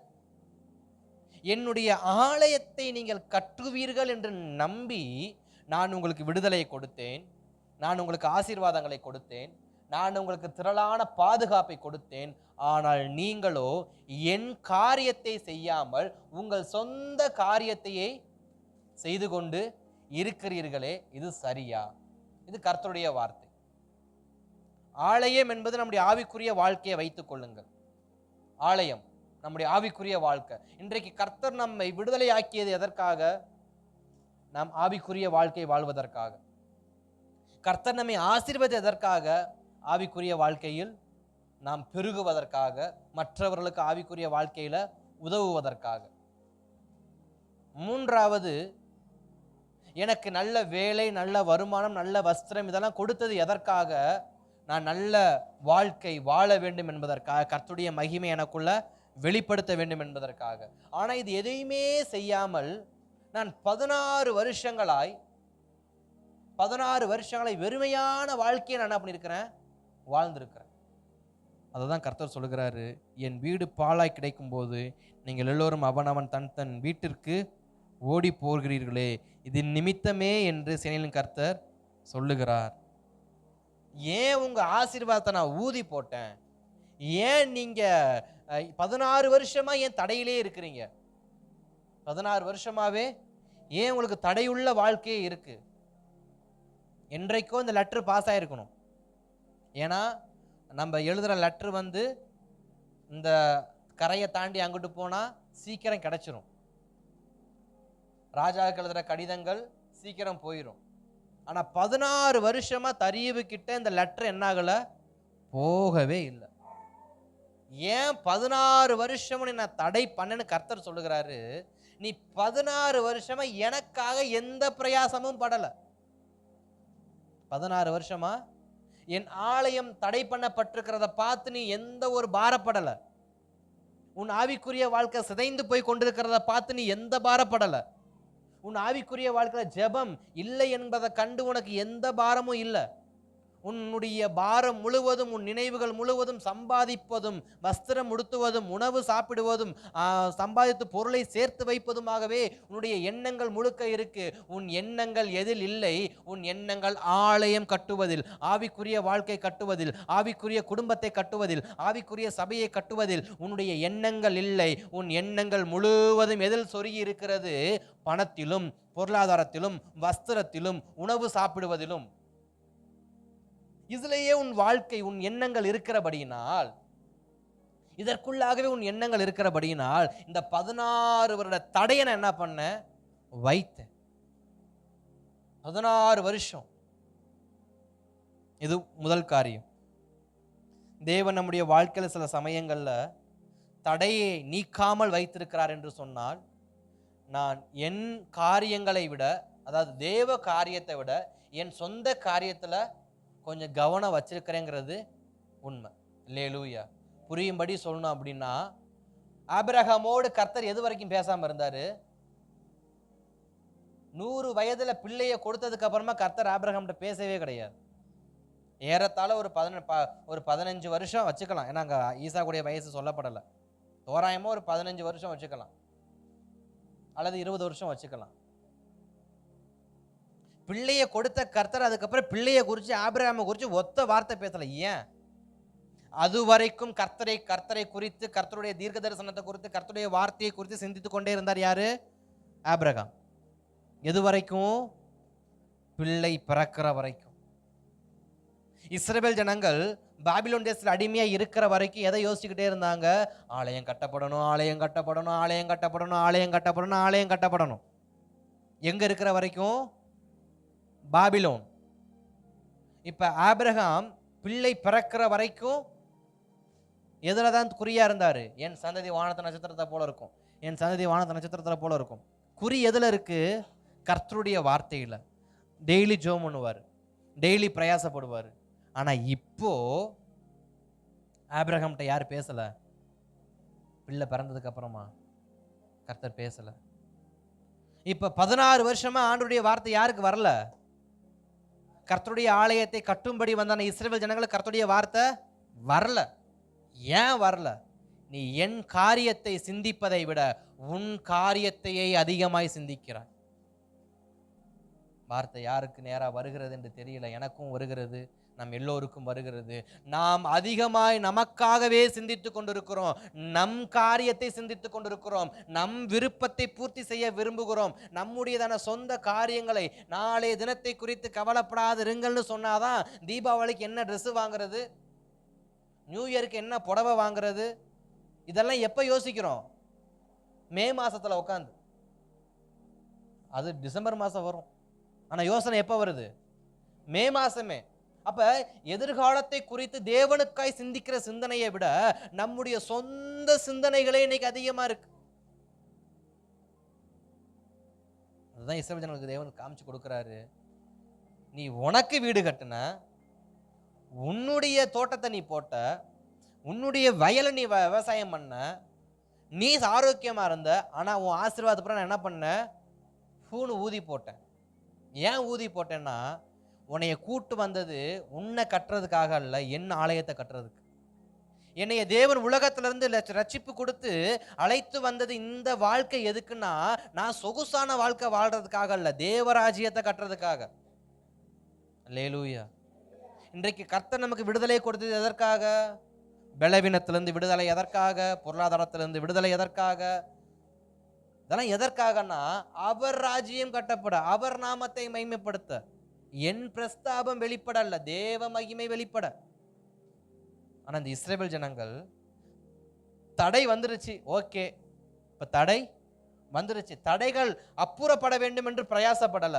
S3: என்னுடைய ஆலயத்தை நீங்கள் கட்டுவீர்கள் என்று நம்பி நான் உங்களுக்கு விடுதலையை கொடுத்தேன், நான் உங்களுக்கு ஆசீர்வாதங்களை கொடுத்தேன், நான் உங்களுக்கு திரளான பாதுகாப்பை கொடுத்தேன். ஆனால் நீங்களோ என் காரியத்தை செய்யாமல் உங்கள் சொந்த காரியத்தையே செய்து கொண்டு இருக்கிறீர்களே, இது சரியா? இது கர்த்தருடைய வார்த்தை. ஆலயம் என்பது நம்முடைய ஆவிக்குரிய வாழ்க்கையை வைத்துக் கொள்ளுங்கள். ஆலயம் நம்முடைய ஆவிக்குரிய வாழ்க்கை. இன்றைக்கு கர்த்தர் நம்மை விடுதலை ஆக்கியது எதற்காக? நாம் ஆவிக்குரிய வாழ்க்கை வாழ்வதற்காக. கர்த்தர் நம்மை ஆசீர்வதித்தது எதற்காக? ஆவிக்குரிய வாழ்க்கையில் நாம் பெருகுவதற்காக, மற்றவர்களுக்கு ஆவிக்குரிய வாழ்க்கையில உதவுவதற்காக. 3வது, எனக்கு நல்ல வேலை, நல்ல வருமானம், நல்ல வஸ்திரம் இதெல்லாம் கொடுத்தது எதற்காக? நான் நல்ல வாழ்க்கை வாழ வேண்டும் என்பதற்காக, கர்த்தருடைய மகிமை எனக்குள்ள வெளிப்படுத்த வேண்டும் என்பதற்காக. ஆனா இது எதையுமே செய்யாமல் நான் 16 வருஷங்களாய் வெறுமையான வாழ்க்கையை நான் என்ன பண்ணியிருக்கிறேன்? வாழ்ந்திருக்கிறேன். அதை தான் கர்த்தர் சொல்லுகிறாரு, என் வீடு பாழாய் கிடைக்கும் போது நீங்கள் எல்லோரும் அவனவன் தன் வீட்டிற்கு ஓடி போகிறீர்களே, இது நிமித்தமே என்று சேனையின் கர்த்தர் சொல்லுகிறார். ஏன் உங்க ஆசீர்வாதத்தை நான் ஊதி போட்டேன்? ஏன் நீங்க 16 வருஷமா ஏன் தடையிலே இருக்கிறீங்க? 16 வருஷமாவே ஏன் உங்களுக்கு தடையுள்ள வாழ்க்கையே இருக்கு? என்றைக்கோ இந்த லெட்டர் பாஸ் ஆயிருக்கணும். ஏன்னா நம்ம எழுதுற லெட்டர் இந்த கரையை தாண்டி அங்கிட்டு போனா சீக்கிரம் கிடைச்சிரும். ராஜாவுக்கு எழுதுற கடிதங்கள் சீக்கிரம் போயிடும். ஆனா 16 வருஷமா தரியவு கிட்ட இந்த லெட்டர் என்ன ஆகல? போகவே இல்லை. ஏன் 16 வருஷம் நான் தடை பண்ணேன்னு கர்த்தர் சொல்லுகிறாரு. நீ 16 வருஷமா எனக்காக எந்த பிரயாசமும் படல. 16 வருஷமா என் ஆலயம் தடை பண்ணப்பட்டிருக்கிறத பார்த்து நீ எந்த ஒரு பாரப்படல. உன் ஆவிக்குரிய வாழ்க்கை சிதைந்து போய் கொண்டிருக்கிறத பார்த்து நீ எந்த பாரப்படல. உன் ஆவிக்குரிய வாழ்க்கையில ஜெபம் இல்லை என்பதை கண்டு உனக்கு எந்த பாரமும் இல்லை. உன்னுடைய பாரம் முழுவதும், உன் நினைவுகள் முழுவதும் சம்பாதிப்பதும், வஸ்திரம் உடுத்துவதும், உணவு சாப்பிடுவதும், சம்பாதித்து பொருளை சேர்த்து வைப்பதுமாகவே உன்னுடைய எண்ணங்கள் முழுக்க இருக்கு. உன் எண்ணங்கள் எதில் இல்லை? உன் எண்ணங்கள் ஆலயம் கட்டுவதில், ஆவிக்குரிய வாழ்க்கை கட்டுவதில், ஆவிக்குரிய குடும்பத்தை கட்டுவதில், ஆவிக்குரிய சபையை கட்டுவதில் உன்னுடைய எண்ணங்கள் இல்லை. உன் எண்ணங்கள் முழுவதும் எதில் சொருகி இருக்கிறது? பணத்திலும், பொருளாதாரத்திலும், வஸ்திரத்திலும், உணவு சாப்பிடுவதிலும். இதுலேயே உன் வாழ்க்கை, உன் எண்ணங்கள் இருக்கிறபடியினால், இதற்குள்ளாகவே உன் எண்ணங்கள் இருக்கிறபடியினால் இந்த 16 வருட தடையை நான் என்ன பண்ண வைத்தேன். 16 வருஷம். இது முதல் காரியம். தேவன் நம்முடைய வாழ்க்கையில் சில சமயங்கள்ல தடையை நீக்காமல் வைத்திருக்கிறார் என்று சொன்னால், நான் என் காரியங்களை விட, அதாவது தேவ காரியத்தை விட என் சொந்த காரியத்துல கொஞ்சம் கவனம் வச்சிருக்கிறேங்கிறது உண்மை. அல்லேலூயா. புரியும்படி சொல்லணும் அப்படின்னா, ஆபிரகாமோடு கர்த்தர் எது வரைக்கும் பேசாம இருந்தாரு? 100 வயதுல பிள்ளைய கொடுத்ததுக்கு அப்புறமா கர்த்தர் ஆபிரகாம்கிட்ட பேசவே கிடையாது. ஏறத்தாழ ஒரு 15 வருஷம் வச்சுக்கலாம். ஏன்னா அங்க ஈசாக்குடைய வயசு சொல்லப்படல. தோராயமா ஒரு 15 வருஷம் வச்சுக்கலாம், அல்லது 20 வருஷம் வச்சுக்கலாம். பிள்ளைய கொடுத்த கர்த்தர் அதுக்கப்புறம் பிள்ளைய குறிச்சு ஆபிரகாமை குறிச்சு ஒத்த வார்த்தை பேசல. ஏன்? அது வரைக்கும் கர்த்தரை குறித்து, கர்த்தருடைய தீர்க்க தரிசனத்தை குறித்து, கர்த்தருடைய வார்த்தையை குறித்து சிந்தித்துக் கொண்டே இருந்தார். யாரு? ஆபிரகாம். எது வரைக்கும்? பிள்ளை பிறக்கிற வரைக்கும். இஸ்ரவேல் ஜனங்கள் பாபிலோன் தேசத்தில் அடிமையா இருக்கிற வரைக்கும் எதை யோசிச்சுக்கிட்டே இருந்தாங்க? ஆலயம் கட்டப்படணும், ஆலயம் கட்டப்படணும், ஆலயம் கட்டப்படணும், ஆலயம் கட்டப்படணும், ஆலயம் கட்டப்படணும். எங்க இருக்கிற வரைக்கும்? பாபிலோன். இப்ப ஆபிரகாம் பிள்ளை பிறக்கிற வரைக்கும் எதுல தான் குறியா இருந்தாரு? என் சந்ததி வானத்த நட்சத்திரத்தை போல இருக்கும், என் சந்ததி வானத்த நட்சத்திரத்தை போல இருக்கும். குறி எதுல இருக்கு? கர்த்தருடைய வார்த்தையில. டெய்லி ஜெபம் பண்ணுவார், டெய்லி பிரயாசப்படுவார். ஆனா இப்போ ஆபிரகாம்கிட்ட யார் பேசல? பிள்ளை பிறந்ததுக்கு அப்புறமா கர்த்தர் பேசல. இப்ப 16 வருஷமா ஆண்டவருடைய வார்த்தை யாருக்கு வரல? கர்த்தருடைய ஆலயத்தை கட்டும்படி வந்தான இஸ்ரவேல் ஜனங்களுக்கு கர்த்தருடைய வார்த்தை வரல. ஏன் வரல? நீ என் காரியத்தை சிந்திப்பதை விட உன் காரியத்தையே அதிகமாய் சிந்திக்கிறாய். வார்த்தை யாருக்கு நேரா வருகிறது என்று தெரியல. எனக்கும் வருகிறது, நம் எல்லோருக்கும் வருகிறது. நாம் அதிகமாய் நமக்காகவே சிந்தித்துக் கொண்டிருக்கிறோம், நம் காரியத்தை சிந்தித்துக் கொண்டிருக்கிறோம், நம் விருப்பத்தை பூர்த்தி செய்ய விரும்புகிறோம். நம்முடையதான சொந்த காரியங்களை, நாளைய தினத்தை குறித்து கவலைப்படாதிருங்கள்னு சொன்னாதான் தீபாவளிக்கு என்ன ட்ரெஸ் வாங்குறது, நியூ இயருக்கு என்ன புடவை வாங்குறது, இதெல்லாம் எப்ப யோசிக்கிறோம்? மே மாசத்துல உட்காந்து. அது டிசம்பர் மாசம் வரும், ஆனா யோசனை எப்ப வருது? மே மாசமே. அப்ப எதிர்காலத்தை குறித்து தேவனுக்காய் சிந்திக்கிற சிந்தனையை விட நம்முடைய சொந்த சிந்தனைகளே இன்னைக்கு அதிகமா இருக்கு. அதுதான் இஸ்ரவேல் ஜனங்களுக்கு தேவன் காமிச்சு கொடுக்கிறாரு. நீ உனக்கு வீடு கட்டுன, உன்னுடைய தோட்டத்தை நீ போட்ட, உன்னுடைய வயலை நீ விவசாயம் பண்ண, நீ ஆரோக்கியமா இருந்த. ஆனா உன் ஆசீர்வாதப்புறம் நான் என்ன பண்ணேன்? பூன்னு ஊதி போட்டேன். ஏன் ஊதி போட்டேன்னா, உன்னைய கூட்டு வந்தது உன்னை கட்டுறதுக்காக அல்ல, என் ஆலயத்தை கட்டுறதுக்கு. என்னைய தேவன் உலகத்திலிருந்து ரட்சிப்பு கொடுத்து அழைத்து வந்தது இந்த வாழ்க்கை எதுக்குன்னா, நான் சொகுசான வாழ்க்கை வாழ்றதுக்காக அல்ல, தேவராஜ்யத்தை கட்டுறதுக்காக. அல்லேலூயா. இன்றைக்கு கர்த்தர் நமக்கு விடுதலை கொடுத்தது எதற்காக? பலவீனத்திலிருந்து விடுதலை எதற்காக? பொருளாதாரத்திலிருந்து விடுதலை எதற்காக? இதெல்லாம் எதற்காகனா, அவர் ராஜ்யம் கட்டப்பட, அவர் நாமத்தை மகிமைப்படுத்த, என் பிரஸ்தாபம் வெளிப்பட அல்ல, தேவ மகிமை வெளிப்பட. ஆனா இந்த இஸ்ரவேல் ஜனங்கள் தடை வந்துருச்சு, ஓகே, இப்ப தடை வந்துருச்சு, தடைகள் அப்புறப்பட வேண்டும் என்று பிரயாசப்படல.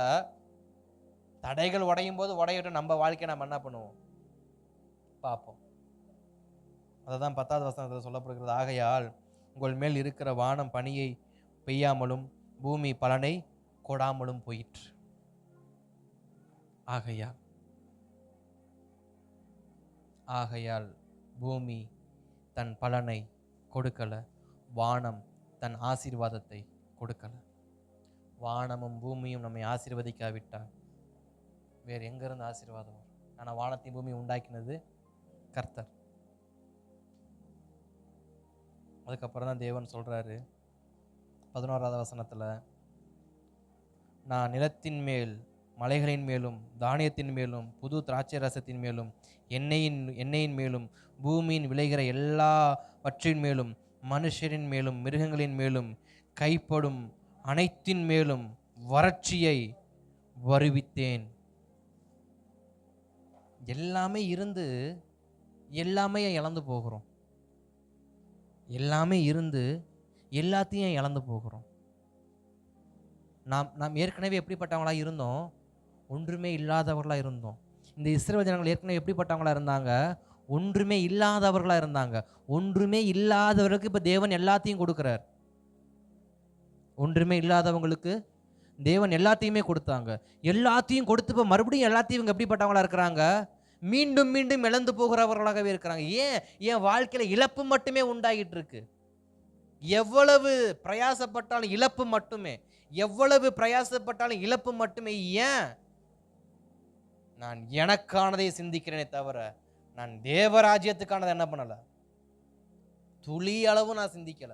S3: தடைகள் உடையும் போது உடையட்டும், நம்ம வாழ்க்கையை நம்ம என்ன பண்ணுவோம் பார்ப்போம். அததான் 10வது வசனத்தில் சொல்லப்படுகிறது. ஆகையால் உங்கள் மேல் இருக்கிற வானம் பனியை பெய்யாமலும் பூமி பலனை கொடாமலும் போயிற்று. ஆகையால் பூமி தன் பலனை கொடுக்கல, வானம் தன் ஆசீர்வாதத்தை கொடுக்கல. வானமும் பூமியும் நம்மை ஆசீர்வதிக்காவிட்டால் வேறு எங்கிருந்து ஆசீர்வாதம் வரும்? ஆனா வானத்தையும் பூமி உண்டாக்கினது கர்த்தர். அதுக்கப்புறம் தான் தேவன் சொல்றாரு 11வது வசனத்துல, நான் நிலத்தின் மேல், மலைகளின் மேலும், தானியத்தின் மேலும், புது திராட்சை ரசத்தின் மேலும், எண்ணெயின் மேலும், பூமியின் விளைகிற எல்லாவற்றின் மேலும், மனுஷரின் மேலும், மிருகங்களின் மேலும், கைப்படும் அனைத்தின் மேலும் வறட்சியை வருவித்தேன். எல்லாமே இருந்து எல்லாமே இழந்து போகிறோம். எல்லாமே இருந்து எல்லாத்தையும் இழந்து போகிறோம். நாம் ஏற்கனவே எப்படிப்பட்டவங்களா இருந்தோம்? ஒன்றுமே இல்லாதவர்களா இருந்தோம். இந்த இஸ்ரவேல் ஜனங்கள் ஏற்கனவே எப்படிப்பட்டவங்களா இருந்தாங்க? ஒன்றுமே இல்லாதவர்களா இருந்தாங்க. ஒன்றுமே இல்லாதவர்களுக்கு இப்ப தேவன் எல்லாத்தையும் கொடுக்கிறார். ஒன்றுமே இல்லாதவங்களுக்கு தேவன் எல்லாத்தையுமே கொடுத்தாங்க. எல்லாத்தையும் கொடுத்து இப்ப மறுபடியும் எல்லாத்தையும் இவங்க எப்படிப்பட்டவங்களா இருக்கிறாங்க? மீண்டும் மீண்டும் இழந்து போகிறவர்களாகவே இருக்கிறாங்க. ஏன்? என் வாழ்க்கையில இழப்பு மட்டுமே உண்டாகிட்டு இருக்கு. எவ்வளவு பிரயாசப்பட்டாலும் இழப்பு மட்டுமே, எவ்வளவு பிரயாசப்பட்டாலும் இழப்பு மட்டுமே. ஏன்? நான் எனக்கானதை சிந்திக்கிறேனே தவிர நான் தேவராஜ்யத்துக்கானதை என்ன பண்ணல, துளி அளவு நான் சிந்திக்கல.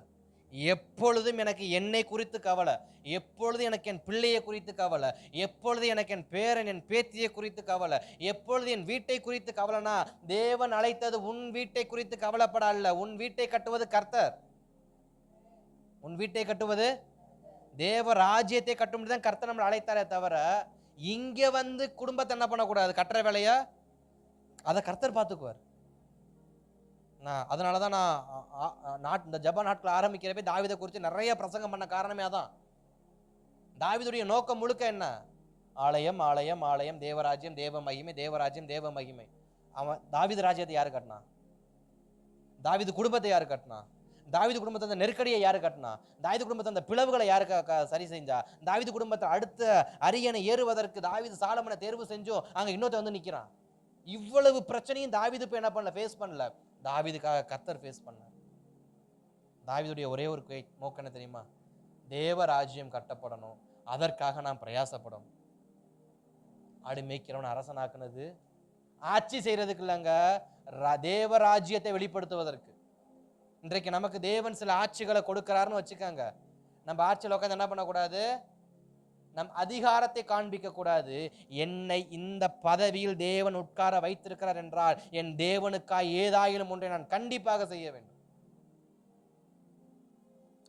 S3: எப்பொழுதும் எனக்கு என்னை குறித்து கவலை, எப்பொழுதும் எனக்கு என் பிள்ளையை குறித்து கவலை, எப்பொழுது எனக்கு என் பேரன் என் பேத்தியை குறித்து கவலை, எப்பொழுது என் வீட்டை குறித்து கவலைனா, தேவன் அழைத்தது உன் வீட்டை குறித்து கவலைப்பட அல்ல. உன் வீட்டை கட்டுவது கர்த்தர். உன் வீட்டை கட்டுவது தேவ ராஜ்யத்தை கட்டும் தான் கர்த்தர் நம்மளை அழைத்தாரே தவிர, இங்க வந்து குடும்பத்தை என்ன பண்ணக்கூடாது, கட்டுற வேலைய அதை கர்த்தர் பார்த்துக்குவார். அதனாலதான் நான் இந்த ஜெப நாட்கள் ஆரம்பிக்கிறப்ப தாவீதை குறித்து நிறைய பிரசங்கம் பண்ண காரணமே அதான். தாவீதுடைய நோக்கம் முழுக்க என்ன? ஆலயம் ஆலயம் ஆலயம், தேவராஜ்யம் தேவ மகிமை, தேவராஜ்யம் தேவ மகிமை. அவன் தாவீது ராஜ்யத்தை யாரு கட்டினா? தாவீது குடும்பத்தை யாரு கட்டினா? தாவீது குடும்பத்தை அந்த நெருக்கடியை யாரு கட்டினா? தாவீது குடும்பத்தை அந்த பிளவுகளை யாரு சரி செஞ்சா? தாவீது குடும்பத்தை அடுத்த அரியணை ஏறுவதற்கு தாவீது சாலமனை தேர்வு செஞ்சோம், அங்க இன்னொருத்த வந்து நிக்கிறான். இவ்வளவு பிரச்சனையும் தாவீது போய் என்ன பண்ணல, ஃபேஸ் பண்ணல. தாவீதுக்காக கர்த்தர் ஃபேஸ் பண்ணார். தாவீதுடைய ஒரே ஒரு நோக்கம் என்ன தெரியுமா? தேவ ராஜ்யம் கட்டப்படணும், அதற்காக நான் பிரயாசப்படணும். ஆடு மேய்க்கிறவன் அரசனாக்குனது ஆட்சி செய்யறதுக்கு இல்லைங்க, தேவ ராஜ்யத்தை வெளிப்படுத்துவதற்கு. இன்றைக்கு நமக்கு தேவன் சில ஆட்சிகளை கொடுக்கிறாருன்னு வச்சுக்காங்க, நம்ம ஆட்சியில் உட்காந்து என்ன பண்ணக்கூடாது, நம் அதிகாரத்தை காண்பிக்க கூடாது. என்னை இந்த பதவியில் தேவன் உட்கார வைத்திருக்கிறார் என்றால் என் தேவனுக்காய் ஏதாயிலும் ஒன்றை நான் கண்டிப்பாக செய்ய வேண்டும்.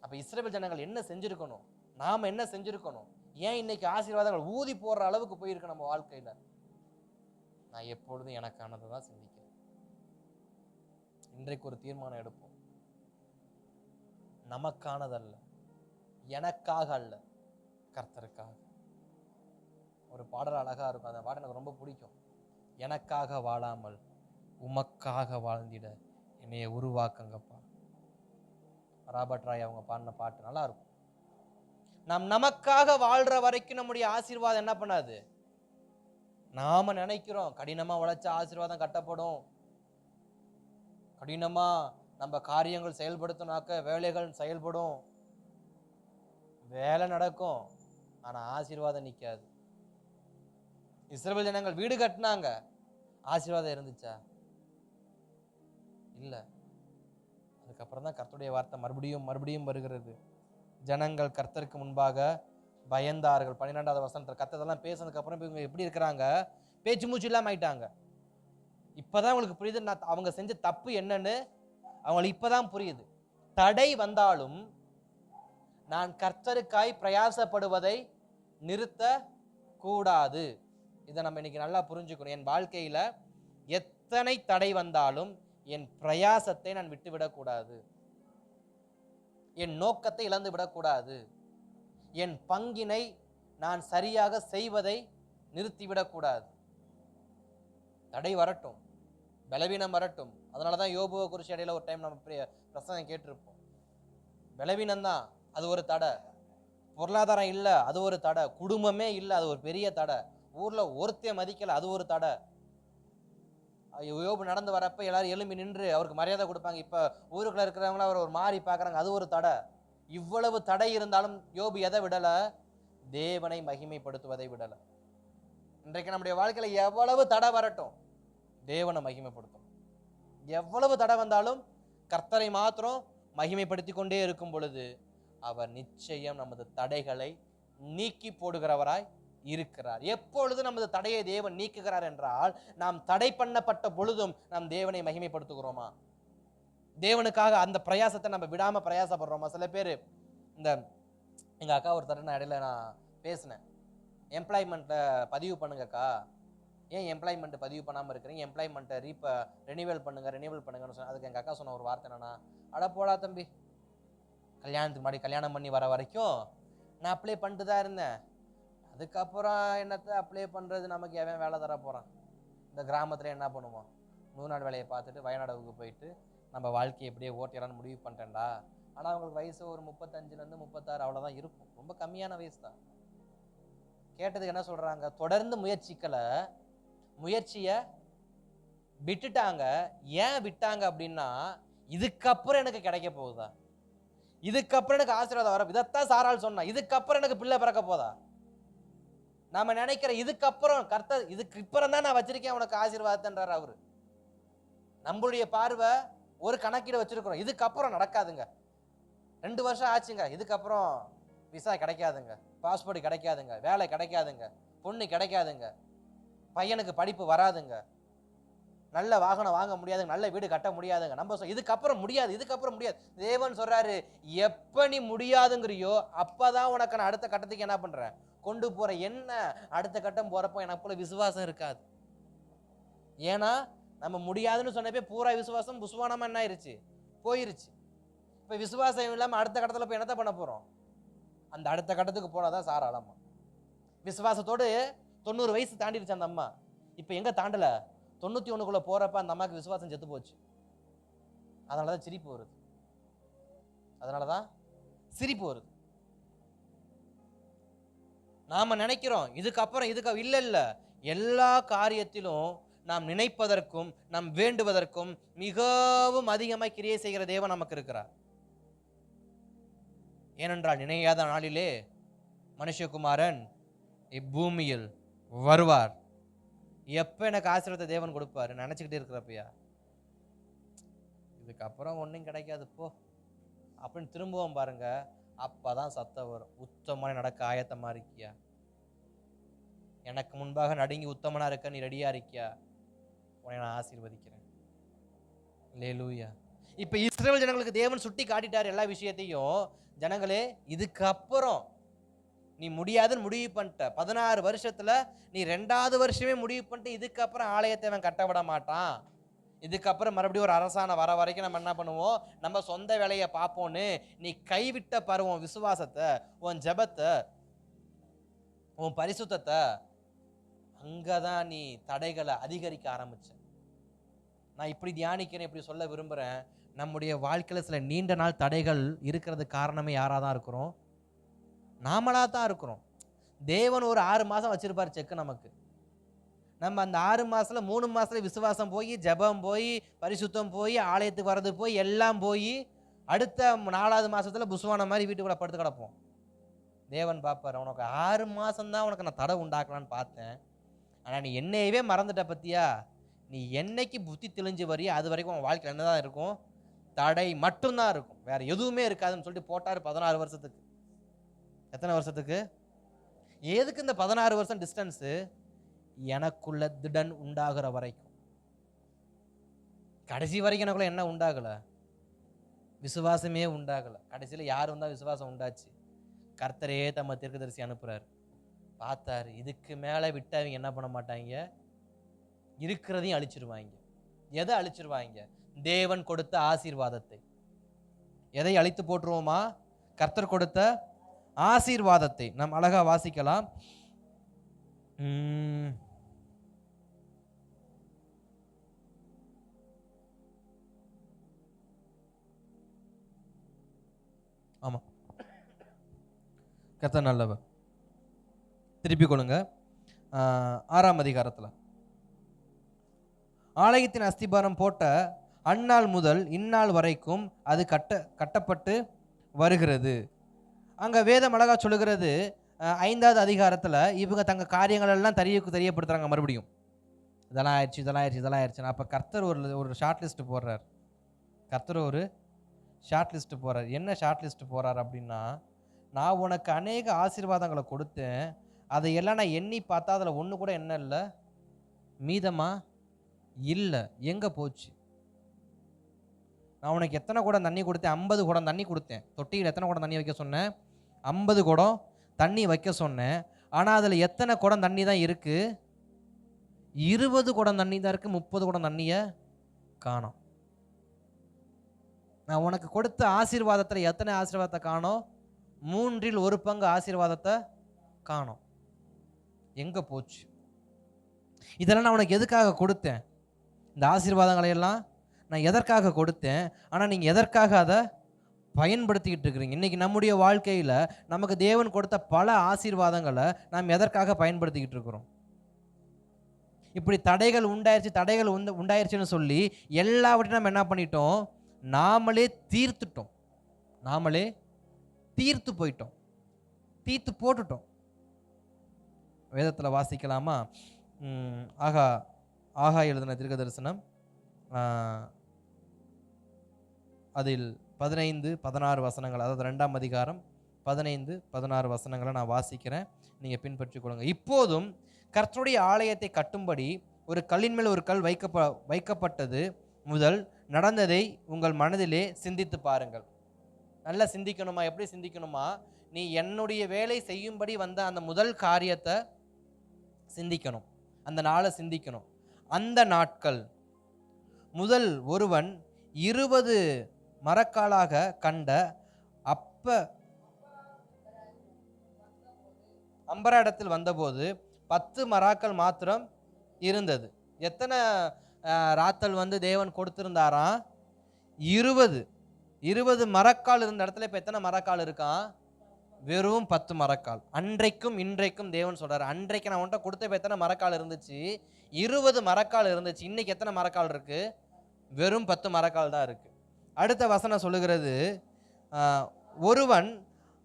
S3: அப்ப இஸ்ரவேல் ஜனங்கள் என்ன செஞ்சிருக்கணும், நாம என்ன செஞ்சிருக்கணும்? ஏன் இன்னைக்கு ஆசீர்வாதங்கள் ஊதி போடுற அளவுக்கு போயிருக்கு நம்ம வாழ்க்கையில? நான் எப்பொழுதும் எனக்கானதை தான் சிந்திக்கிறேன். இன்றைக்கு ஒரு தீர்மானம் எடுப்போம். நமக்கானதல்ல, எனக்காக அல்ல, கர்த்தருக்காக. ஒரு பாடல் அழகா இருக்கும், அந்த பாடல் எனக்கு ரொம்ப பிடிக்கும். எனக்காக வாழாமல் உமக்காக வாழ்ந்திட என்னைய உருவாக்குங்கப்பா. ராபர்ட் ராய் அவங்க பாடின பாட்டு நல்லா இருக்கும். நாம் நமக்காக வாழ்ற வரைக்கும் நம்முடைய ஆசீர்வாதம் என்ன பண்ணாது. நாம நினைக்கிறோம் கடினமா உழைச்ச ஆசீர்வாதம் கட்டப்படும், கடினமா நம்ம காரியங்கள் செயல்படுத்தினாக்க வேலைகள் செயல்படும், வேலை நடக்கும், ஆனா ஆசீர்வாதம் நிக்காது. இஸ்ரவேல் ஜனங்கள் வீடு கட்டினாங்க, ஆசீர்வாதம் இருந்துச்சா? இல்ல. அதுக்கப்புறம் தான் கர்த்தருடைய வார்த்தை மறுபடியும் மறுபடியும் வருகிறது. ஜனங்கள் கர்த்தருக்கு முன்பாக பயந்தார்கள். 12வது வசனத்துல கர்த்தரெல்லாம் பேசினதுக்கு அப்புறம் இவங்க எப்படி இருக்கிறாங்க, பேச்சு மூச்சு இல்லாம ஆயிட்டாங்க. இப்பதான் அவங்களுக்கு புரியுது அவங்க செஞ்ச தப்பு என்னன்னு அவங்களுக்கு இப்பதான் புரியுது. தடை வந்தாலும் நான் கர்த்தருக்காய் பிரயாசப்படுவதை நிறுத்த கூடாது. இதை நம்ம இன்னைக்கு நல்லா புரிஞ்சுக்கணும். என் வாழ்க்கையில எத்தனை தடை வந்தாலும் என் பிரயாசத்தை நான் விட்டுவிடக்கூடாது, என் நோக்கத்தை இழந்து விடக்கூடாது, என் பங்கினை நான் சரியாக செய்வதை நிறுத்திவிடக்கூடாது. தடை வரட்டும், பலவீனம் வரட்டும். அதனாலதான் யோபுவை குறிச்சு இடையில ஒரு டைம் நம்ம பிரசங்கம் கேட்டிருப்போம். பலவீனம் தான் அது ஒரு தடை, பொருளாதாரம் இல்லை அது ஒரு தடை, குடும்பமே இல்லை அது ஒரு பெரிய தடை, ஊர்ல ஒருத்தைய மதிக்கல அது ஒரு தடை. யோபு நடந்து வரப்ப எல்லாரும் எழும்பி நின்று அவருக்கு மரியாதை கொடுப்பாங்க. இப்ப ஊருக்குள்ள இருக்கிறவங்கள அவர் ஒரு மாறி பார்க்கறாங்க, அது ஒரு தடை. இவ்வளவு தடை இருந்தாலும் யோபு எதை விடல, தேவனை மகிமைப்படுத்துவதை விடல. இன்றைக்கு நம்முடைய வாழ்க்கையில எவ்வளவு தடை வரட்டும், தேவனை மகிமைப்படுத்தும். எவ்வளவு தடை வந்தாலும் கர்த்தரை மாத்திரம் மகிமைப்படுத்தி கொண்டே இருக்கும் பொழுது அவர் நிச்சயம் நமது தடைகளை நீக்கி போடுகிறவராய் இருக்கிறார். எப்பொழுது நமது தடையை தேவன் நீக்குகிறார் என்றால், நாம் தடை பண்ணப்பட்ட பொழுதும் நாம் தேவனை மகிமைப்படுத்துகிறோமா, தேவனுக்காக அந்த பிரயாசத்தை நம்ம விடாம பிரயாசப்படுறோமா? சில பேர் இந்த எங்க அக்கா ஒரு தடவை இடையில நான் பேசினேன், எம்ப்ளாய்மெண்ட்டை பதிவு பண்ணுங்கக்கா, ஏன் எம்ப்ளாய்மெண்ட் பதிவு பண்ணாமல் இருக்கிறீங்க, எம்ப்ளாய்மெண்ட்டை ரெனிவல் பண்ணுங்கன்னு சொன்னேன். அதுக்கு எங்கள் அக்கா சொன்ன ஒரு வார்த்தை என்னன்னா, அட போடா தம்பி, கல்யாணத்துக்கு முன்னாடி கல்யாணம் பண்ணி வர வரைக்கும் நான் அப்ளை பண்ணிட்டு தான் இருந்தேன், அதுக்கப்புறம் என்னத்தை அப்ளை பண்ணுறது, நமக்கு எவன் வேலை தர போகிறான், இந்த கிராமத்தில் என்ன பண்ணுவோம், 100 நாள் வேலையை பார்த்துட்டு வயநாடுக்கு போயிட்டு நம்ம வாழ்க்கையை எப்படியே ஓட்டிடலான்னு முடிவு பண்ணிட்டேன்டா. ஆனால் அவங்களுக்கு வயசு ஒரு 35லேருந்து 36 அவ்வளோதான் இருக்கும், ரொம்ப கம்மியான வயசு தான். கேட்டதுக்கு என்ன சொல்கிறாங்க, தொடர்ந்து முயற்சிக்கலை, முயற்சியை விட்டுட்டாங்க. ஏன் விட்டாங்க அப்படின்னா, இதுக்கப்புறம் எனக்கு கிடைக்க போகுதா, இதுக்கப்புறம் எனக்கு ஆசீர்வாதம் வர, இதைத்தான் சாராள் சொன்னா, இதுக்கப்புறம் எனக்கு பிள்ளை பிறக்க போதா. நாம நினைக்கிற இதுக்கப்புறம் கர்த்தர், இதுக்கு அப்புறம் தான் நான் வச்சிருக்கேன் உனக்கு ஆசீர்வாதம்ன்றார் அவரு. நம்மளுடைய பார்வை ஒரு கணக்கீடு வச்சிருக்கிறோம், இதுக்கப்புறம் நடக்காதுங்க, 2 வருஷம் ஆச்சுங்க, இதுக்கப்புறம் விசா கிடைக்காதுங்க, பாஸ்போர்ட் கிடைக்காதுங்க, வேலை கிடைக்காதுங்க, பொண்ணு கிடைக்காதுங்க, பையனுக்கு படிப்பு வராதுங்க, நல்ல வாகனம் வாங்க முடியாது, நல்ல வீடு கட்ட முடியாதுங்க. நம்ம இதுக்கப்புறம் முடியாது, இதுக்கப்புறம் முடியாது. தேவன் சொல்றாரு, எப்ப நீ முடியாதுங்கிறியோ அப்பதான் உனக்கு நான் அடுத்த கட்டத்துக்கு என்ன பண்றேன் கொண்டு போற. என்ன அடுத்த கட்டம் போறப்போ எனக்கு போல விசுவாசம் இருக்காது. ஏன்னா நம்ம முடியாதுன்னு சொன்னப்பே பூரா விசுவாசம் புஸ்வானமா என்ன ஆயிருச்சு, போயிருச்சு. இப்ப விசுவாசம் இல்லாம அடுத்த கட்டத்துல போய் என்னத்த பண்ண போறோம்? அந்த அடுத்த கட்டத்துக்கு போனாதான் சாராளம்மா. விசுவாசத்தோடு 90 வயசு தாண்டிடுச்சு அந்த அம்மா. இப்ப எங்க தாண்டல, 91க்குள்ள போறப்ப அந்த அம்மாவுக்கு விசுவாசம் செத்து போச்சு. அதனாலதான் சிரிப்பு வருது, அதனாலதான் சிரிப்பு வருது. நாம நினைக்கிறோம் இதுக்கப்புறம் இல்ல இல்ல, எல்லா காரியத்திலும் நாம் நினைப்பதற்கும் நாம் வேண்டுவதற்கும் மிகவும் அதிகமாக கிரியை செய்கிற தேவன் நமக்கு இருக்கிறார். ஏனென்றால் நினையாத நாளிலே மனுஷகுமாரன் இப்பூமியில் வருவார். எப்ப எனக்கு ஆசீர்வாதத்தை தேவன் கொடுப்பாரு நினைச்சுக்கிட்டே இருக்கிறப்பயா, இதுக்கப்புறம் ஒன்றும் கிடைக்காது போ அப்படின்னு திரும்பவும் பாருங்க, அப்பதான் சத்தம் வரும், உத்தமனை நடக்க ஆயத்தமா இருக்கியா, எனக்கு முன்பாக நடுங்கி உத்தமனா இருக்க நீ ரெடியா இருக்கியா, உன்னை நான் ஆசீர்வதிக்கிறேன். அல்லேலூயா. இப்ப இஸ்ரவேல் ஜனங்களுக்கு தேவன் சுட்டி காட்டிட்டார் எல்லா விஷயத்தையும். ஜனங்களே, இதுக்கப்புறம் நீ முடியாதுன்னு முடிவு பண்ணிட்ட, 16 வருஷத்துல நீ 2வது வருஷமே முடிவு பண்ணிட்டு, இதுக்கப்புறம் ஆலயத்தை அவன் கட்ட விட மாட்டான், இதுக்கப்புறம் மறுபடியும் ஒரு அரசாணை வர வரைக்கும் நம்ம என்ன பண்ணுவோம், நம்ம சொந்த வேலையை பார்ப்போன்னு நீ கைவிட்ட பருவம் விசுவாசத்தை, உன் ஜெபத்தை, உன் பரிசுத்தத்தை, அங்கதான் நீ தடைகளை அதிகரிக்க ஆரம்பிச்ச. நான் இப்படி தியானிக்கிறேன், இப்படி சொல்ல விரும்புறேன். நம்முடைய வாழ்க்கையில சில நீண்ட நாள் தடைகள் இருக்கிறது காரணமே யாரா தான் இருக்கிறோம், நாமளா தான் இருக்கிறோம். தேவன் ஒரு 6 மாசம் வச்சிருப்பார் செக்கு நமக்கு. நம்ம அந்த 6 மாசத்துல 3 மாசத்துல விசுவாசம் போய், ஜெபம் போய், பரிசுத்தம் போய், ஆலயத்துக்கு வர்றது போய், எல்லாம் போய், அடுத்த 4வது மாசத்துல புஸ்வான மாதிரி வீட்டுக்குள்ள படுத்து கிடப்போம். தேவன் பார்ப்பார், உனக்கு 6 மாசம் தான் உனக்கு நான் தடை உண்டாக்கலான்னு பார்த்தேன், ஆனா நீ என்னையவே மறந்துட்ட பத்தியா, நீ என்னைக்கு புத்தி தெளிஞ்சு வரையோ அது வரைக்கும் உன் வாழ்க்கையில் என்னதான் இருக்கும், தடை மட்டும்தான் இருக்கும், வேற எதுவுமே இருக்காதுன்னு சொல்லிட்டு போட்டாரு 16 வருஷத்துக்கு. எத்தனை வருஷத்துக்கு? எதுக்கு இந்த 16 வருஷம் டிஸ்டன்ஸு? எனக்குள்ள திடன் உண்டாகிற வரைக்கும். கடைசி வரைக்கும் எனக்குள்ள என்ன உண்டாகல, விசுவாசமே உண்டாகல. கடைசியில் யார் வந்தா விசுவாசம் உண்டாச்சு? கர்த்தரே தம்ம தீர்க்கதரிசி அனுப்புறாரு. பார்த்தாரு, இதுக்கு மேலே விட்டு அவங்க என்ன பண்ண மாட்டாங்க, இருக்கிறதையும் அழிச்சிருவாங்க. எதை அழிச்சிருவாங்க? தேவன் கொடுத்த ஆசீர்வாதத்தை. எதை அழித்து போட்டுருவோமா? கர்த்தர் கொடுத்த ஆசீர்வாதத்தை. நாம் அழகா வாசிக்கலாம். ஆமா, கர்த்தர் நல்லவர். திருப்பி கொள்ளுங்க. 6ஆம் அதிகாரத்தில், ஆலயத்தின் அஸ்திபாரம் போட்ட அந்நாள் முதல் இந்நாள் வரைக்கும் அது கட்டப்பட்டு வருகிறது. அங்கே வேதம் அழகா சொல்லுகிறது. 5வது அதிகாரத்தில் இவங்க தங்க காரியங்கள் எல்லாம் தெரியப்படுத்துறாங்க. மறுபடியும் இதெல்லாம் ஆயிடுச்சு. அப்போ கர்த்தர் ஒரு ஷார்ட் லிஸ்ட் போடுறார். என்ன ஷார்ட் லிஸ்ட் போடுறார் அப்படின்னா, நான் உனக்கு அநேக ஆசீர்வாதங்களை கொடுத்தேன், அதையெல்லாம் நான் எண்ணி பார்த்தா அதில் ஒன்று கூட என்ன இல்லை, மீதமா இல்லை, எங்கே போச்சு? நான் உனக்கு எத்தனை குடம் தண்ணி கொடுத்தேன்? 50 குடம் தண்ணி கொடுத்தேன். தொட்டியில் எத்தனை குடம் தண்ணி வைக்க சொன்னேன்? 50 குடம் தண்ணி வைக்க சொன்னேன். ஆனால் அதில் எத்தனை குடம் தண்ணி தான் இருக்குது? 20 குடம் தண்ணி தான் இருக்குது. 30 குடம் தண்ணியை காணோம். நான் உனக்கு கொடுத்த ஆசீர்வாதத்தில் எத்தனை ஆசீர்வாதத்தை காணோம்? 3இல் 1 பங்கு ஆசீர்வாதத்தை காணோம். எங்கே போச்சு? இதெல்லாம் நான் உனக்கு எதுக்காக கொடுத்தேன்? இந்த ஆசீர்வாதங்களை எல்லாம் நான் எதற்காக கொடுத்தேன்? ஆனால் நீங்கள் எதற்காக அதை பயன்படுத்திக்கிட்டு இருக்கிறீங்க? இன்றைக்கி நம்முடைய வாழ்க்கையில் நமக்கு தேவன் கொடுத்த பல ஆசீர்வாதங்களை நாம் எதற்காக பயன்படுத்திக்கிட்டு இருக்கிறோம்? இப்படி தடைகள் உண்டாயிருச்சுன்னு சொல்லி எல்லாவற்றையும் நம்ம என்ன பண்ணிட்டோம்? நாமளே தீர்த்துட்டோம். நாமளே தீர்த்து போயிட்டோம், தீர்த்து போட்டுட்டோம். வேதத்தில் வாசிக்கலாமா? ஆகா எழுதின தீர்க்க தரிசனம் அதில் 15-16 வசனங்கள், அதாவது 2ஆம் அதிகாரம் 15-16 வசனங்களை நான் வாசிக்கிறேன், நீங்கள் பின்பற்றி கொள்ளுங்க. இப்போதும் கர்த்தருடைய ஆலயத்தை கட்டும்படி ஒரு கல்லின் மேல் ஒரு கல் வைக்கப்பட்டது முதல் நடந்ததை உங்கள் மனதிலே சிந்தித்து பாருங்கள். நல்லா சிந்திக்கணுமா? எப்படி சிந்திக்கணுமா? நீ என்னுடைய வேலை செய்யும்படி வந்த அந்த முதல் காரியத்தை சிந்திக்கணும், அந்த நாளை சிந்திக்கணும். அந்த நாட்கள் முதல் ஒருவன் 20 மரக்காலாக கண்ட அம்பராடத்தில் வந்தபோது 10 மராக்கள் மாத்திரம் இருந்தது. எத்தனை ராத்தல் தேவன் கொடுத்திருந்தாராம்? 20 மரக்கால் இருந்த இடத்துல இப்ப எத்தனை மரக்கால் இருக்கான்? வெறும் 10 மரக்கால். அன்றைக்கும் இன்றைக்கும் தேவன் சொல்றாரு, அன்றைக்கு நான் உன்கிட்ட கொடுத்த எத்தனை மரக்கால் இருந்துச்சு? 20 மரக்கால் இருந்துச்சு. இன்னைக்கு எத்தனை மரக்கால் இருக்கு? வெறும் 10 மரக்கால் தான் இருக்கு. அடுத்த வசனம் சொல்லுகிறது, ஒருவன்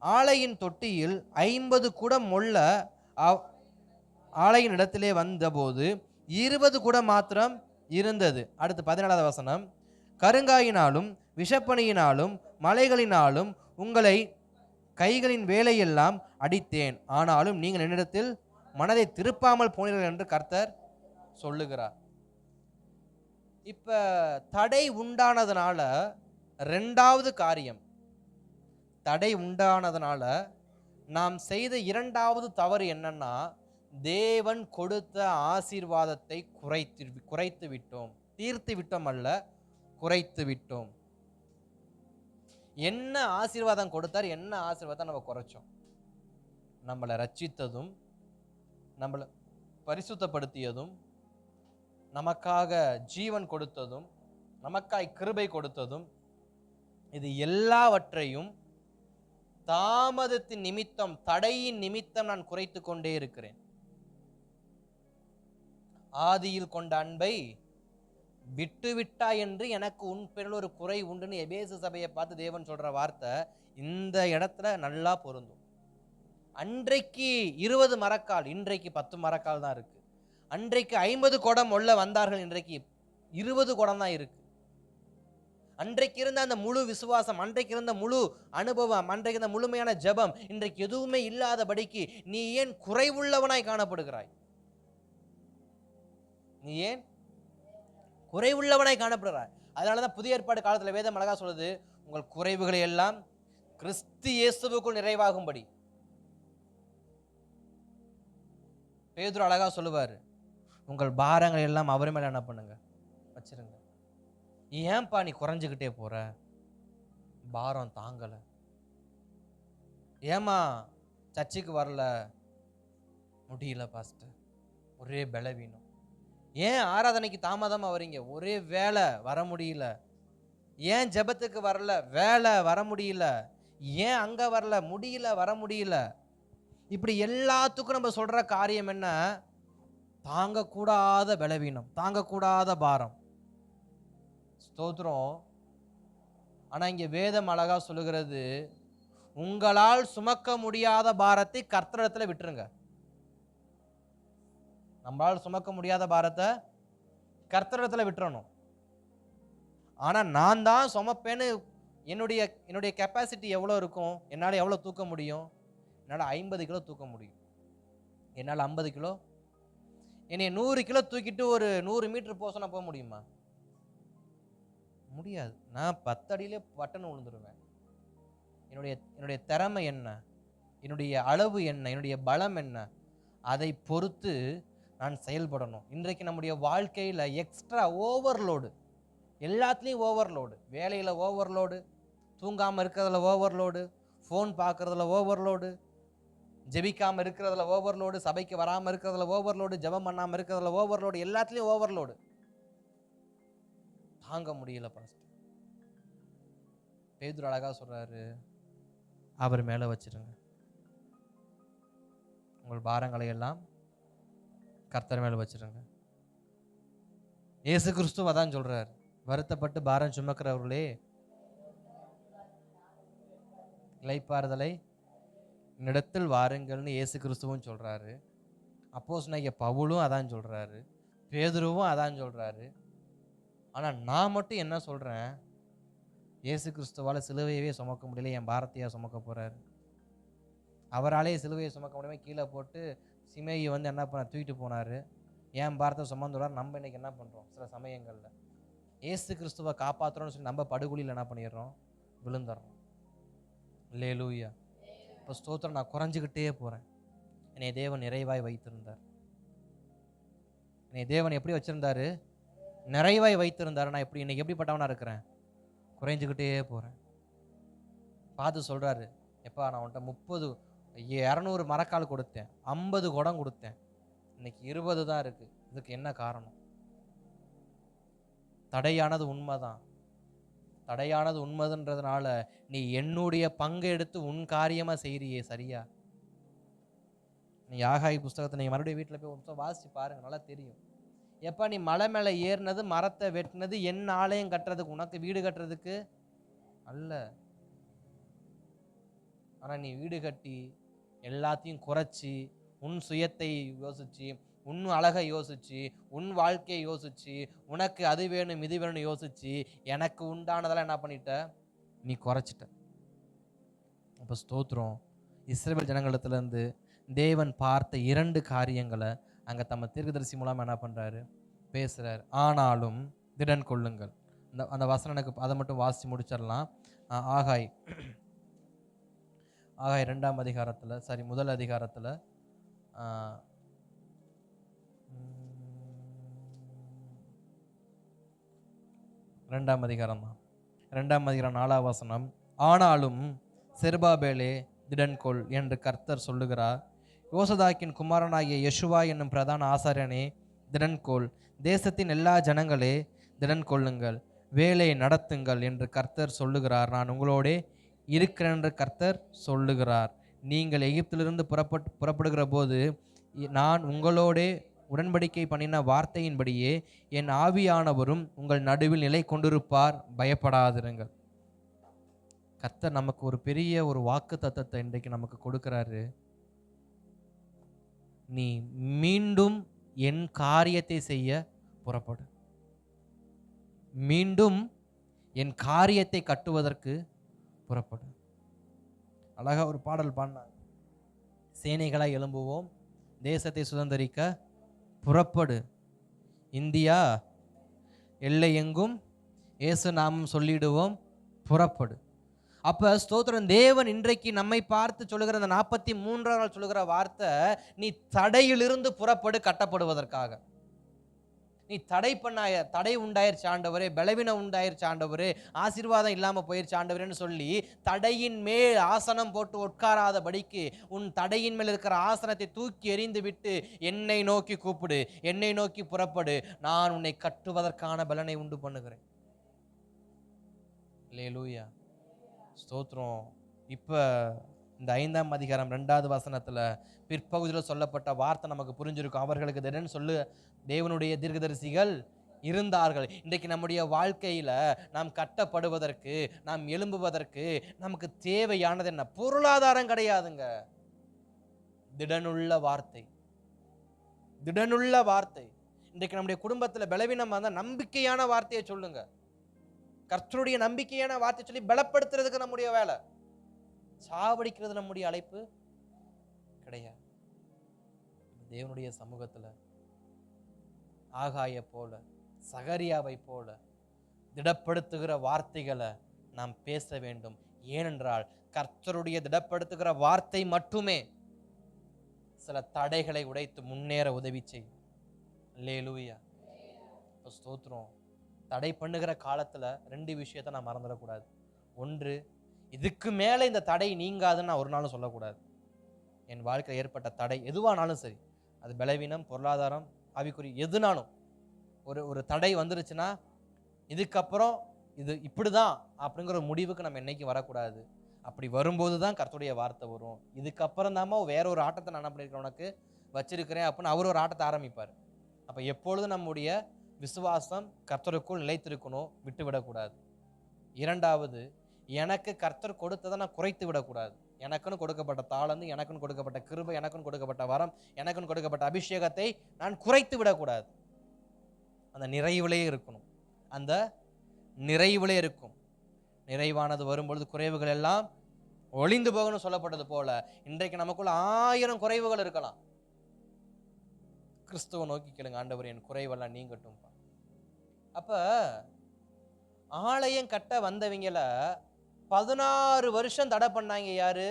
S3: ஆலையின் தொட்டியில் 50 குடம் மொள்ள ஆலையின் இடத்திலே வந்தபோது 20 குடம் மாத்திரம் இருந்தது. அடுத்து 17வது வசனம், கருங்காயினாலும் விஷப்பணியினாலும் மலைகளினாலும் உங்களை கைகளின் வேலையெல்லாம் அடித்தேன், ஆனாலும் நீங்கள் என்னிடத்தில் மனதை திருப்பாமல் போனீர்கள் என்று கர்த்தர் சொல்லுகிறார். இப்ப தடை உண்டானதுனால 2வது காரியம், தடை உண்டானதுனால நாம் செய்த 2வது தவறு என்னன்னா, தேவன் கொடுத்த ஆசீர்வாதத்தை குறைத்து விட்டோம். தீர்த்து விட்டோம் அல்ல, குறைத்து விட்டோம். என்ன ஆசீர்வாதம் கொடுத்தார், என்ன ஆசீர்வாதம் நம்ம குறைச்சோம்? நம்மளை ரட்சித்ததும், நம்மளை பரிசுத்தப்படுத்தியதும், நமக்காக ஜீவன் கொடுத்ததும், நமக்காய் கிருபை கொடுத்ததும், இது எல்லாவற்றையும் தாமதத்தின் நிமித்தம், தடையின் நிமித்தம் நான் குறைத்து கொண்டே இருக்கிறேன். ஆதியில் கொண்ட அன்பை விட்டுவிட்டாய் என்று எனக்கு உன் பேரில் ஒரு குறை உண்டுன்னு எபேசு சபையை பார்த்து தேவன் சொல்ற வார்த்தை இந்த இடத்துல நல்லா பொருந்தும். அன்றைக்கு 20 மரக்கால், இன்றைக்கு 10 மரக்கால் தான் இருக்கு. அன்றைக்கு 50 குடம் உள்ள வந்தார்கள், இன்றைக்கு 20 குடம் தான் இருக்கு. அன்றைக்கு இருந்த அந்த முழு விசுவாசம், அன்றைக்கு இருந்த முழு அனுபவம், அன்றைக்கு இருந்த முழுமையான ஜெபம் இன்றைக்கு எதுவுமே இல்லாதபடிக்கு நீ ஏன் குறைவுள்ளவனாய் காணப்படுகிறாய்? நீ ஏன் குறைவுள்ளவனாய் காணப்படுகிறாய்? அதனாலதான் புதிய ஏற்பாடு காலத்துல வேதம் அழகா சொல்லுது, உங்கள் குறைவுகளை எல்லாம் கிறிஸ்து இயேசுவுக்குள் நிறைவாகும்படி. பேதுரு அழகா சொல்லுவாரு, உங்கள் பாரங்களை எல்லாம் அவர் மேல என்ன பண்ணுங்க, வச்சிருங்க. ஏன்பா நீ குறைஞ்சுக்கிட்டே போற? பாரம் தாங்கல. ஏமா சர்ச்சுக்கு வரல? முடியல பாஸ்டர், ஒரே பலவீனம். ஏன் ஆராதனைக்கு தாமதமா வரீங்க? ஒரே வேலை, வர முடியல. ஏன் ஜெபத்துக்கு வரல? வேலை, வர முடியல. ஏன் அங்க வரல? முடியல, வர முடியல. இப்படி எல்லாத்துக்கும் நம்ம சொல்ற காரியம் என்ன? தாங்கக்கூடாத பலவீனம், தாங்கக்கூடாத பாரம். ஸ்தோத்திரம். ஆனா இங்க வேதம் அழகா சொல்லுகிறது, உங்களால் சுமக்க முடியாத பாரத்தை கர்த்தரிடத்துல விட்டுருங்க. நம்மளால் சுமக்க முடியாத பாரத்தை கர்த்தரிடத்துல விட்டுறணும். ஆனா நான் தான் சுமப்பேன்னு என்னுடைய கெப்பாசிட்டி எவ்வளோ இருக்கும்? என்னால் எவ்வளோ தூக்க முடியும்? என்னால் 50 கிலோ தூக்க முடியும். என்னால் 50 கிலோ. என்னை 100 கிலோ தூக்கிட்டு ஒரு 100 மீட்டர் போக சொன்னா போக முடியுமா? முடியாது. நான் 10 அடியிலே பட்டன்னு விழுந்துருவேன். என்னுடைய திறமை என்ன, என்னுடைய அளவு என்ன, என்னுடைய பலம் என்ன, அதை பொறுத்து நான் செயல்படணும். இன்றைக்கு நம்முடைய வாழ்க்கையில் எக்ஸ்ட்ரா ஓவர்லோடு, எல்லாத்துலேயும் ஓவர்லோடு, வேலையில் ஓவர்லோடு, தூங்காமல் இருக்கிறதுல ஓவர்லோடு, ஃபோன் பார்க்குறதுல ஓவர்லோடு, ஜெபிக்காமல் இருக்கிறதுல ஓவர்லோடு, சபைக்கு வராமல் இருக்கிறதுல ஓவர்லோடு, ஜெபம் பண்ணாமல் இருக்கிறதுல ஓவர்லோடு, எல்லாத்துலேயும் ஓவர்லோடு. தாங்க முடியல பாஸ்டர். பேதுரு அழகா சொல்றாரு, அவர் மேல வச்சிருங்க. உங்கள் பாரங்களை எல்லாம் கர்த்தர் மேல வச்சிருங்க. இயேசு கிறிஸ்துவ தான் சொல்றார், வருத்தப்பட்டு பாரம் சுமக்கிறவர்களே இளைப்பாறுதலை என்னிடத்தில் வாருங்கள்னு இயேசு கிறிஸ்துவும் சொல்றாரு. அப்போஸ்தலனாகிய பவுலும் அதான் சொல்றாரு, பேதுருவும் அதான் சொல்றாரு. ஆனா நான் மட்டும் என்ன சொல்றேன், இயேசு கிறிஸ்துவால சிலுவையவே சுமக்க முடியல, என் பாரத்தையா சுமக்க போறாரு. அவராலே சிலுவையை சுமக்க முடியாம கீழே போட்டு சிமேயி வந்து என்ன பண்ண தூக்கிட்டு போனாரு, என் பாரத்தை சுமந்துறாரு. நம்ம இன்னைக்கு என்ன பண்றோம், சில சமயங்கள்ல இயேசு கிறிஸ்துவை காப்பாற்றுறோம்னு சொல்லி நம்ம படுகொலியில் என்ன பண்ணிடுறோம், விழுந்துடுறோம். அல்லேலூயா. இப்போ ஸ்தோத்திரம், நான் குறைஞ்சிக்கிட்டே போகிறேன். என்னை தேவன் நிறைவாய் வைத்திருந்தார். என்னை தேவன் எப்படி வச்சிருந்தாரு, நிறைவாய் வைத்திருந்தார். நான் எப்படி இன்னைக்கு எப்படிப்பட்டவனா இருக்கிறேன், குறைஞ்சிக்கிட்டே போகிறேன். பார்த்து சொல்கிறாரு, எப்பா நான் உன்ட்ட 200 மரக்கால் கொடுத்தேன், 50 குடம் கொடுத்தேன், இன்னைக்கு 20 தான் இருக்குது. இதுக்கு என்ன காரணம்? தடையானது உண்மைதான். தடையானது உண்மைன்றதுனால நீ என்னுடைய பங்கை எடுத்து உன் காரியமாக செய்கிறியே, சரியா? நீ ஆகாய் புஸ்தகத்தை நீங்கள் மறுபடியும் வீட்டில் போய் ஒரு வாசிச்சு பாருங்க, நல்லா தெரியும். எப்போ நீ மலை மேலே ஏறினது, மரத்தை வெட்டினது என் ஆலயம் கட்டுறதுக்கு, உனக்கு வீடு கட்டுறதுக்கு அல்ல. ஆனால் நீ வீடு கட்டி எல்லாத்தையும் குறைச்சி, உன் சுயத்தை யோசிச்சு, உன் அழகை யோசிச்சு, உன் வாழ்க்கையை யோசிச்சு, உனக்கு அது வேணும் இது வேணும்னு யோசிச்சு, எனக்கு உண்டானதெல்லாம் என்ன பண்ணிட்ட, நீ குறைச்சிட்ட. அப்போ ஸ்தோத்திரம், இஸ்ரவேல் ஜனங்களிடத்துலேருந்து தேவன் பார்த்த 2 காரியங்களை அங்கே தம்ம தீர்க்கதரிசி மூலமாக என்ன பண்ணுறாரு, பேசுகிறார். ஆனாலும் திடன் கொள்ளுங்கள். அந்த வசனனுக்கு அதை மட்டும் வாசித்து முடிச்சிடலாம். ஆகாய் 2ஆம் அதிகாரத்தில், சாரி 1 அதிகாரத்தில் 2ஆம் அதிகாரம் தான், 2ஆம் அதிகாரம் 4ஆம் வசனம். ஆனாலும் செருபாபேலே திடன்கொள் என்று கர்த்தர் சொல்லுகிறார். யோசதாக்கின் குமாரனாகிய யெஷுவா என்னும் பிரதான ஆசாரியனே திடன்கொள், தேசத்தின் எல்லா ஜனங்களே திடன் கொள்ளுங்கள், வேலையை நடத்துங்கள் என்று கர்த்தர் சொல்லுகிறார். நான் உங்களோடே இருக்கிறேன் என்று கர்த்தர் சொல்லுகிறார். நீங்கள் எகிப்திலிருந்து புறப்படுகிற போது நான் உங்களோடே உடன்படிக்கை பண்ணின வார்த்தையின்படியே என் ஆவியானவரும் உங்கள் நடுவில் நிலை கொண்டிருப்பார், பயப்படாதிருங்கள். கர்த்தர் நமக்கு ஒரு பெரிய ஒரு வாக்கு தத்தத்தை இன்றைக்கு நமக்கு கொடுக்கிறாரு. நீ மீண்டும் என் காரியத்தை செய்ய புறப்படு, மீண்டும் என் காரியத்தை கட்டுவதற்கு புறப்படு. அழகா ஒரு பாடல் பாடினாங்க, சேனைகளாய் எழும்புவோம், தேசத்தை சுதந்திரிக்க புறப்படு, இந்தியா எல்லை எங்கும் இயேசு நாமம் சொல்லிடுவோம், புறப்படு. அப்ப ஸ்தோத்திரம், தேவன் இன்றைக்கு நம்மை பார்த்து சொல்லுகிற அந்த 43ஆம் நாள் சொல்லுகிற வார்த்தை, நீ தடையிலிருந்து புறப்படு கட்டப்படுவதற்காக. நீ தடை உண்டாயிருச்சு ஆண்டவரே, பலவீனம் உண்டாயிருச்சு ஆண்டவரே, ஆசீர்வாதம் இல்லாமல் போயிருச்சு ஆண்டவரேன்னு சொல்லி தடையின் மேல் ஆசனம் போட்டு உட்காராதபடிக்கு உன் தடையின் மேல் இருக்கிற ஆசனத்தை தூக்கி எறிந்து விட்டு என்னை நோக்கி கூப்பிடு, என்னை நோக்கி புறப்படு, நான் உன்னை கட்டுவதற்கான பலனை உண்டு பண்ணுகிறேன். அல்லேலூயா, ஸ்தோத்திரம். இப்போ இந்த 5ஆம் அதிகாரம் 2வது வசனத்தில் பிற்பகுதியில் சொல்லப்பட்ட வார்த்தை நமக்கு புரிஞ்சிருக்கும். அவர்களுக்கு திடன் சொல்லு தேவனுடைய தீர்க்கதரிசிகள் இருந்தார்கள். இன்றைக்கு நம்முடைய வாழ்க்கையில் நாம் கட்டப்படுவதற்கு, நாம் எழும்புவதற்கு நமக்கு தேவையானது என்ன? பொருளாதாரம் கிடையாதுங்க, திடனுள்ள வார்த்தை, திடனுள்ள வார்த்தை. இன்றைக்கு நம்முடைய குடும்பத்தில் பலவீனமாக இருந்தால் நம்பிக்கையான வார்த்தையை சொல்லுங்க. கர்த்தருடைய நம்பிக்கையான வார்த்தை சொல்லி பலப்படுத்துறதுக்கு நம்முடைய வேலை, சாவடிக்கிறது நம்முடைய அழைப்பு கிடையாது. தேவனுடைய சமூகத்துல ஆகாய போல, சகரியாவை போல திடப்படுத்துகிற வார்த்தைகளை நாம் பேச வேண்டும். ஏனென்றால் கர்த்தருடைய திடப்படுத்துகிற வார்த்தை மட்டுமே சில தடைகளை உடைத்து முன்னேற உதவி செய்யும். அல்லேலூயா, ஸ்தோத்திரம். தடை பண்ணுகிற காலத்துல 2 விஷயத்தை நான் மறந்துடக்கூடாது. ஒன்று, இதுக்கு மேல இந்த தடை நீங்காதுன்னு நான் ஒரு நாளும் சொல்லக்கூடாது. என் வாழ்க்கையில் ஏற்பட்ட தடை எதுவானாலும் சரி, அது பலவீனம், பொருளாதாரம், ஆவிக்குறி, எதுனாலும் ஒரு தடை வந்துருச்சுன்னா இதுக்கப்புறம் இது இப்படிதான் அப்படிங்கிற ஒரு முடிவுக்கு நம்ம என்னைக்கும் வரக்கூடாது. அப்படி வரும்போது தான் கர்த்தருடைய வார்த்தை வரும். இதுக்கப்புறம் தாம வேற ஒரு ஆட்டத்தை நான் என்ன பண்ணிருக்கிறேன் உனக்கு வச்சிருக்கிறேன் அப்படின்னு அவர் ஒரு ஆட்டத்தை ஆரம்பிப்பார். அப்போ எப்பொழுதும் நம்முடைய விசுவாசம் கர்த்தருக்குள் நிலைத்திருக்கணும், விட்டு விடக்கூடாது. இரண்டாவது, எனக்கு கர்த்தர் கொடுத்ததை நான் குறைத்து விடக்கூடாது. எனக்குன்னு கொடுக்கப்பட்ட தாளந்து, எனக்குன்னு கொடுக்கப்பட்ட கிருபை, எனக்குன்னு கொடுக்கப்பட்ட வரம், எனக்குன்னு கொடுக்கப்பட்ட அபிஷேகத்தை நான் குறைத்து விடக்கூடாது. அந்த நிறைவிலே இருக்கணும். அந்த நிறைவிலே இருக்கும். நிறைவானது வரும்பொழுது குறைவுகள் எல்லாம் ஒளிந்து போகணும்னு சொல்லப்பட்டது போல, இன்றைக்கு நமக்குள்ள 1000 குறைவுகள் இருக்கலாம். கிறிஸ்துவ நோக்கி கேளுங்க, ஆண்டவர் என் குறைவெல்லாம் நீங்கட்டும். அப்ப ஆலயம் கட்ட வந்தவங்கள 16 வருஷம் தடை பண்ணாங்க. யாரு?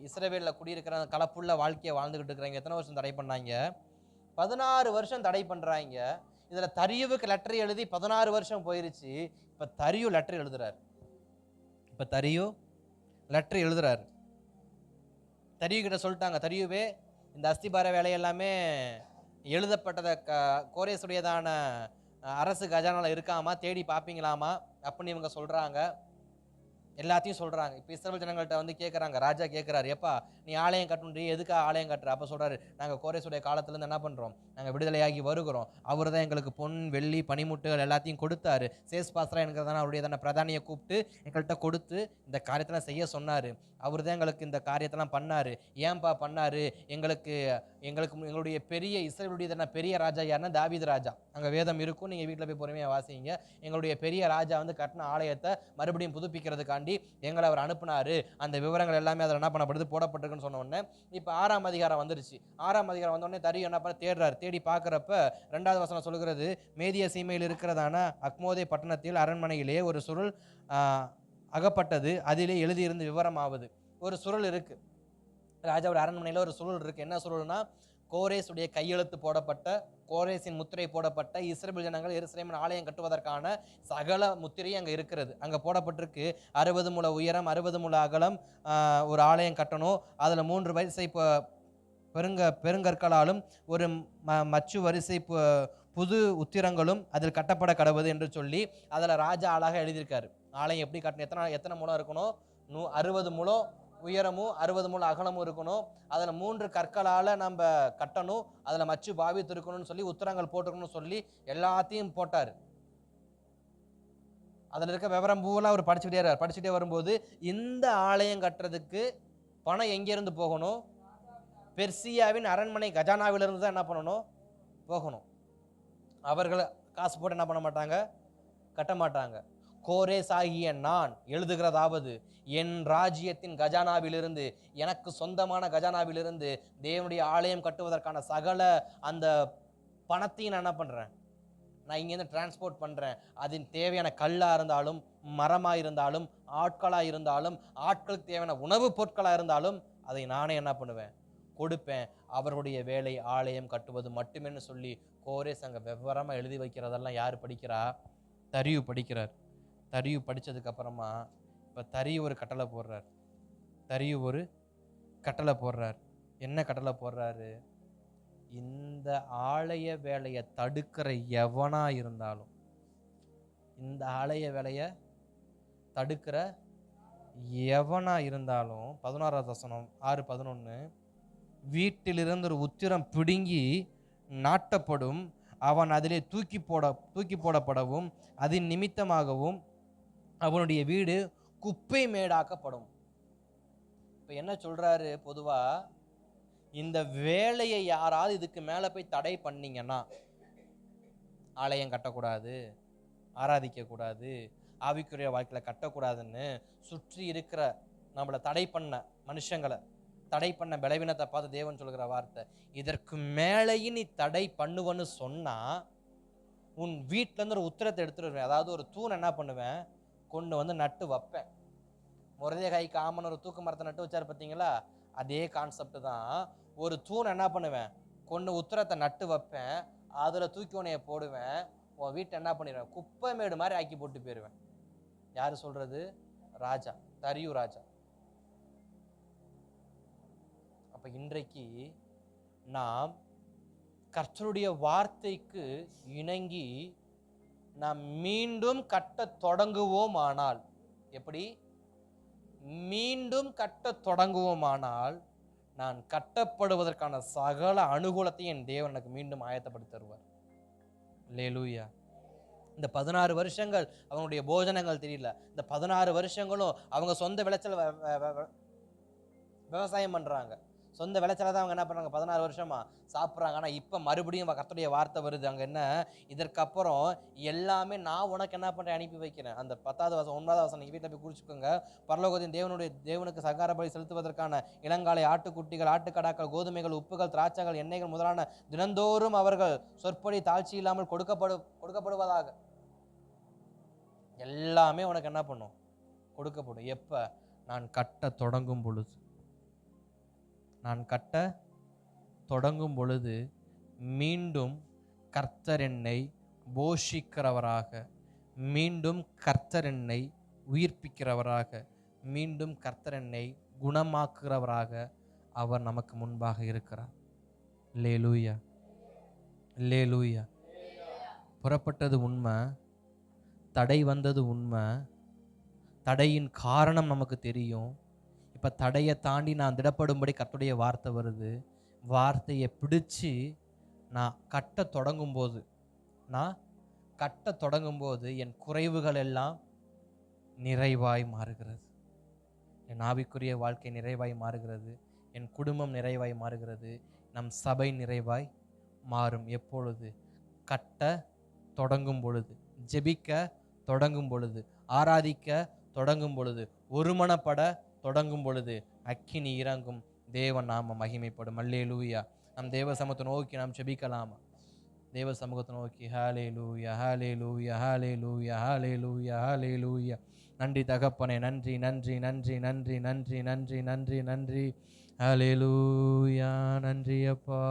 S3: இஸ்ரவேல்ல குடியிருக்கிற கலப்புள்ள வாழ்க்கையை வாழ்ந்துகிட்டு இருக்கிறாங்க. எத்தனை வருஷம் தடை பண்ணாங்க? 16 வருஷம் தடை பண்றாங்க. இதுல தரியுவுக்கு லெட்டர் எழுதி 16 வருஷம் போயிருச்சு. இப்ப தரியு லெட்டர் எழுதுறாரு. தரியு கிட்ட சொல்லிட்டாங்க, தரியுவே இந்த அஸ்திபார வேலை எல்லாமே எழுதப்பட்டதை கோரேசுடையதான அரசு கஜானால இருக்காமா, தேடி பார்ப்பீங்களாமா அப்படின்னு இவங்க சொல்றாங்க. எல்லாத்தையும் சொல்றாங்க. இப்போ இஸ்ரவேல் ஜனங்கள்ட்ட வந்து கேட்குறாங்க, ராஜா கேட்குறாரு, எப்பா நீ ஆலயம் கட்டணுன்றி, எதுக்காக ஆலயம் கட்டுற? அப்போ சொல்றாரு, நாங்கள் கோரேசுடைய காலத்துலேருந்து என்ன பண்ணுறோம், நாங்கள் விடுதலையாகி வருகிறோம். அவர் தான் எங்களுக்கு பொன் வெள்ளி பனிமுட்டுகள் எல்லாத்தையும் கொடுத்தாரு. சேஸ்பாஸ்ரா என்கிறதான அவருடைய தானே பிரதானியை கூப்பிட்டு எங்கள்கிட்ட கொடுத்து இந்த காரியத்தெல்லாம் செய்ய சொன்னார். அவர் தான் எங்களுக்கு இந்த காரியத்தெல்லாம் பண்ணார். ஏன்பா பண்ணார்? எங்களுடைய பெரிய இஸ்ரவேலுடைய தானே பெரிய ராஜா யாருன்னா தாவீது ராஜா. அங்கே வேதம் இருக்கும், நீங்கள் வீட்டில் போய் பொறுமையாக வாசிங்க. எங்களுடைய பெரிய ராஜா வந்து கட்டின ஆலயத்தை மறுபடியும் புதுப்பிக்கிறதுக்காண்டி எங்களை அவர் அனுப்புனாரு. அந்த விவரங்கள் எல்லாமே அதில் என்ன பண்ணப்படுது, போடப்பட்டிருக்குன்னு சொன்ன உடனே இப்போ 6ஆம் அதிகாரம் வந்துருச்சு. 6ஆம் அதிகாரம் வந்தோடனே தரியு என்ன பண்ண தேடுறாரு. தேடி பார்க்குறப்ப 2வது வசனம் சொல்கிறது, மேதிய சீமையில் இருக்கிறதான அக்மோதே பட்டணத்தில் அரண்மனையிலே ஒரு சுருள் அகப்பட்டது. அதிலே எழுதியிருந்து விவரமாவது. ஒரு சுருள் இருக்கு, ராஜாவோட அரண்மனையில் ஒரு சுருள் இருக்கு. என்ன சுருள்னா, கோரேசுடைய கையெழுத்து போடப்பட்ட, கோரேசின் முத்திரை போடப்பட்ட இஸ்ரவேல் ஜனங்கள் எருசலேமின் ஆலயம் கட்டுவதற்கான சகல முத்திரையும் அங்கே இருக்கிறது. அங்கே போடப்பட்டிருக்கு 60 முழ உயரம் 60 முழ அகலம் ஒரு ஆலயம் கட்டணும். அதில் 3 வரிசை பெருங்கற்களாலும் ஒரு மச்சு வரிசை புது உத்திரங்களும் அதில் கட்டப்பட கடவுது என்று சொல்லி அதில் ராஜா அழகாக எழுதியிருக்காரு. ஆலயம் எப்படி கட்டணும், எத்தனை முழம் இருக்கணும், 60 முழம் உயரமும் 60 முழ அகலமும் இருக்கணும். அதில் 3 கற்களால் நம்ம கட்டணும். அதில் மச்சு பாவித்து இருக்கணும்னு சொல்லி உத்தரங்கள் போட்டுக்கணும்னு சொல்லி எல்லாத்தையும் போட்டார். அதில் இருக்க விவரம் பூவெல்லாம் அவர் படிச்சுட்டே வரும்போது, இந்த ஆலயம் கட்டுறதுக்கு பணம் எங்கேருந்து போகணும்? பெர்சியாவின் அரண்மனை கஜானாவிலிருந்து தான் என்ன பண்ணணும், போகணும். அவர்கள் காசு போட்டு என்ன பண்ண மாட்டாங்க, கட்ட மாட்டாங்க. கோரேஸ் ஆகிய நான் எழுதுகிறதாவது, என் ராஜ்யத்தின் கஜானாவிலிருந்து, எனக்கு சொந்தமான கஜானாவிலிருந்து தேவனுடைய ஆலயம் கட்டுவதற்கான சகல அந்த பணத்தையும் நான் என்ன பண்ணுறேன், நான் இங்கேருந்து டிரான்ஸ்போர்ட் பண்ணுறேன். அதன் தேவையான கல்லாக இருந்தாலும், மரமாக இருந்தாலும், ஆட்களாக இருந்தாலும், ஆட்களுக்கு தேவையான உணவுப் பொருட்களாக இருந்தாலும் அதை நானே என்ன பண்ணுவேன், கொடுப்பேன். அவர்களுடைய வேலை ஆலயம் கட்டுவது மட்டுமேன்னு சொல்லி கோரேஸ் அங்கே விவரமாக எழுதி வைக்கிறதெல்லாம் யார் படிக்கிறா? தரியு படிக்கிறார். தரியு படித்ததுக்கு அப்புறமா இப்போ தரியு ஒரு கட்டளை போடுறார். என்ன கட்டளை போடுறாரு? இந்த ஆலய வேலையை தடுக்கிற எவனா இருந்தாலும், இந்த ஆலய வேலையை தடுக்கிற எவனா இருந்தாலும் 16வது வசனம் 6:11, வீட்டிலிருந்து ஒரு உத்திரம் பிடுங்கி நாட்டப்படும், அவன் அதிலே தூக்கி போடப்படவும் அதன் நிமித்தமாகவும் அவனுடைய வீடு குப்பை மேடாக்கப்படும். இப்போ என்ன சொல்றாரு? பொதுவா இந்த வேலையை யாராவது இதுக்கு மேலே போய் தடை பண்ணீங்கன்னா, ஆலயம் கட்டக்கூடாது, ஆராதிக்கக்கூடாது, ஆவிக்குரிய வாழ்க்கையில் கட்டக்கூடாதுன்னு சுற்றி இருக்கிற நம்மளை தடை பண்ண மனுஷங்களை, தடை பண்ண பலவீனத்தை பார்த்து தேவன் சொல்கிற வார்த்தை, இதற்கு மேலேயும் நீ தடை பண்ணுவன்னு சொன்னா உன் வீட்டிலேருந்து ஒரு உத்திரத்தை எடுத்துட்டு வருவேன். அதாவது ஒரு தூண் என்ன பண்ணுவேன், கொண்டு வந்து நட்டு வைப்பேன். மொர்தெகாய்க்கு ஆமன் ஒரு தூக்கு மரத்தை நட்டு வச்சாரு பார்த்தீங்களா? அதே கான்செப்ட் தான். ஒரு தூண் என்ன பண்ணுவேன், கொண்டு உத்திரத்தை நட்டு வைப்பேன், அதில் தூக்கி உனைய போடுவேன், உன் வீட்டை என்ன பண்ணிடுவேன், குப்பை மேடு மாதிரி ஆக்கி போட்டு போயிடுவேன். யாரு சொல்றது? ராஜா, தரியு ராஜா. அப்ப இன்றைக்கு நாம் கர்த்தருடைய வார்த்தைக்கு இணங்கி நாம் மீண்டும் கட்ட தொடங்குவோம் ஆனால், எப்படி மீண்டும் கட்ட தொடங்குவோமானால், நான் கட்டப்படுவதற்கான சகல அனுகூலத்தையும் என் தேவன் எனக்கு மீண்டும் ஆயத்தப்படுத்தி தருவார். அல்லேலூயா. இந்த 16 வருஷங்கள் அவங்களுடைய போஜனங்கள் தெரியல. இந்த 16 வருஷங்களும் அவங்க சொந்த விளைச்சல் விவசாயம் பண்றாங்க. சொந்த விளைச்சல தான் அவங்க என்ன பண்றாங்க 16 வருஷமா சாப்பிட்றாங்க. ஆனா இப்ப மறுபடியும் கர்த்தருடைய வார்த்தை வருது. அங்க என்ன, இதற்கப்புறம் எல்லாமே நான் உனக்கு என்ன பண்றேன், அனுப்பி வைக்கிறேன். அந்த 10வது வசனம் 9வது வசனம் நீங்க வீட்டில் போய் குறிச்சுக்கோங்க. பரலோகத்தின் தேவனுக்கு சகார பலி செலுத்துவதற்கான இளங்காலை ஆட்டுக்குட்டிகள், ஆட்டுக்கடாக்கள், கோதுமைகள், உப்புகள், திராட்சைகள், எண்ணெய்கள் முதலான தினந்தோறும் அவர்கள் சொற்படி தாழ்ச்சி இல்லாமல் கொடுக்கப்படுவதாக. எல்லாமே உனக்கு என்ன பண்ணும், கொடுக்கப்படும். எப்ப? நான் கட்ட தொடங்கும் பொழுது. நான் கட்ட தொடங்கும் பொழுது மீண்டும் கர்த்தர் என்னை போஷிக்கிறவராக, மீண்டும் கர்த்தர் என்னை உயிர்ப்பிக்கிறவராக, மீண்டும் கர்த்தர் என்னை குணமாக்குறவராக அவர் நமக்கு முன்பாக இருக்கிறார். அல்லேலூயா, அல்லேலூயா. புறப்பட்டது உண்மை, தடை வந்தது உண்மை, தடையின் காரணம் நமக்கு தெரியும். இப்போ தடையை தாண்டி நான் திடப்படும்படி கர்த்தருடைய வார்த்தை வருது. வார்த்தையை பிடிச்சு நான் கட்ட தொடங்கும்போது என் குறைவுகள் எல்லாம் நிறைவாய் மாறுகிறது. என் ஆவிக்குரிய வாழ்க்கை நிறைவாய் மாறுகிறது. என் குடும்பம் நிறைவாய் மாறுகிறது. நம் சபை நிறைவாய் மாறும். எப்பொழுது? கட்ட தொடங்கும் பொழுது, ஜெபிக்க தொடங்கும் பொழுது, ஆராதிக்க தொடங்கும் பொழுது, ஒருமனப்பட தொடங்கும் பொழுது அக்கினி இறங்கும், தேவ நாமம் மகிமைப்படும். அல்லேலூயா. நம் தேவ சமூகத்தை நோக்கி நாம் ஜெபிக்கலாமா? தேவ சமூகத்தை நோக்கி ஹல்லேலூயா, ஹல்லேலூயா, ஹல்லேலூயா, ஹல்லேலூயா, ஹல்லேலூயா. நன்றி தகப்பனே, நன்றி நன்றி நன்றி நன்றி நன்றி நன்றி நன்றி நன்றி. ஹல்லேலூயா, நன்றி அப்பா.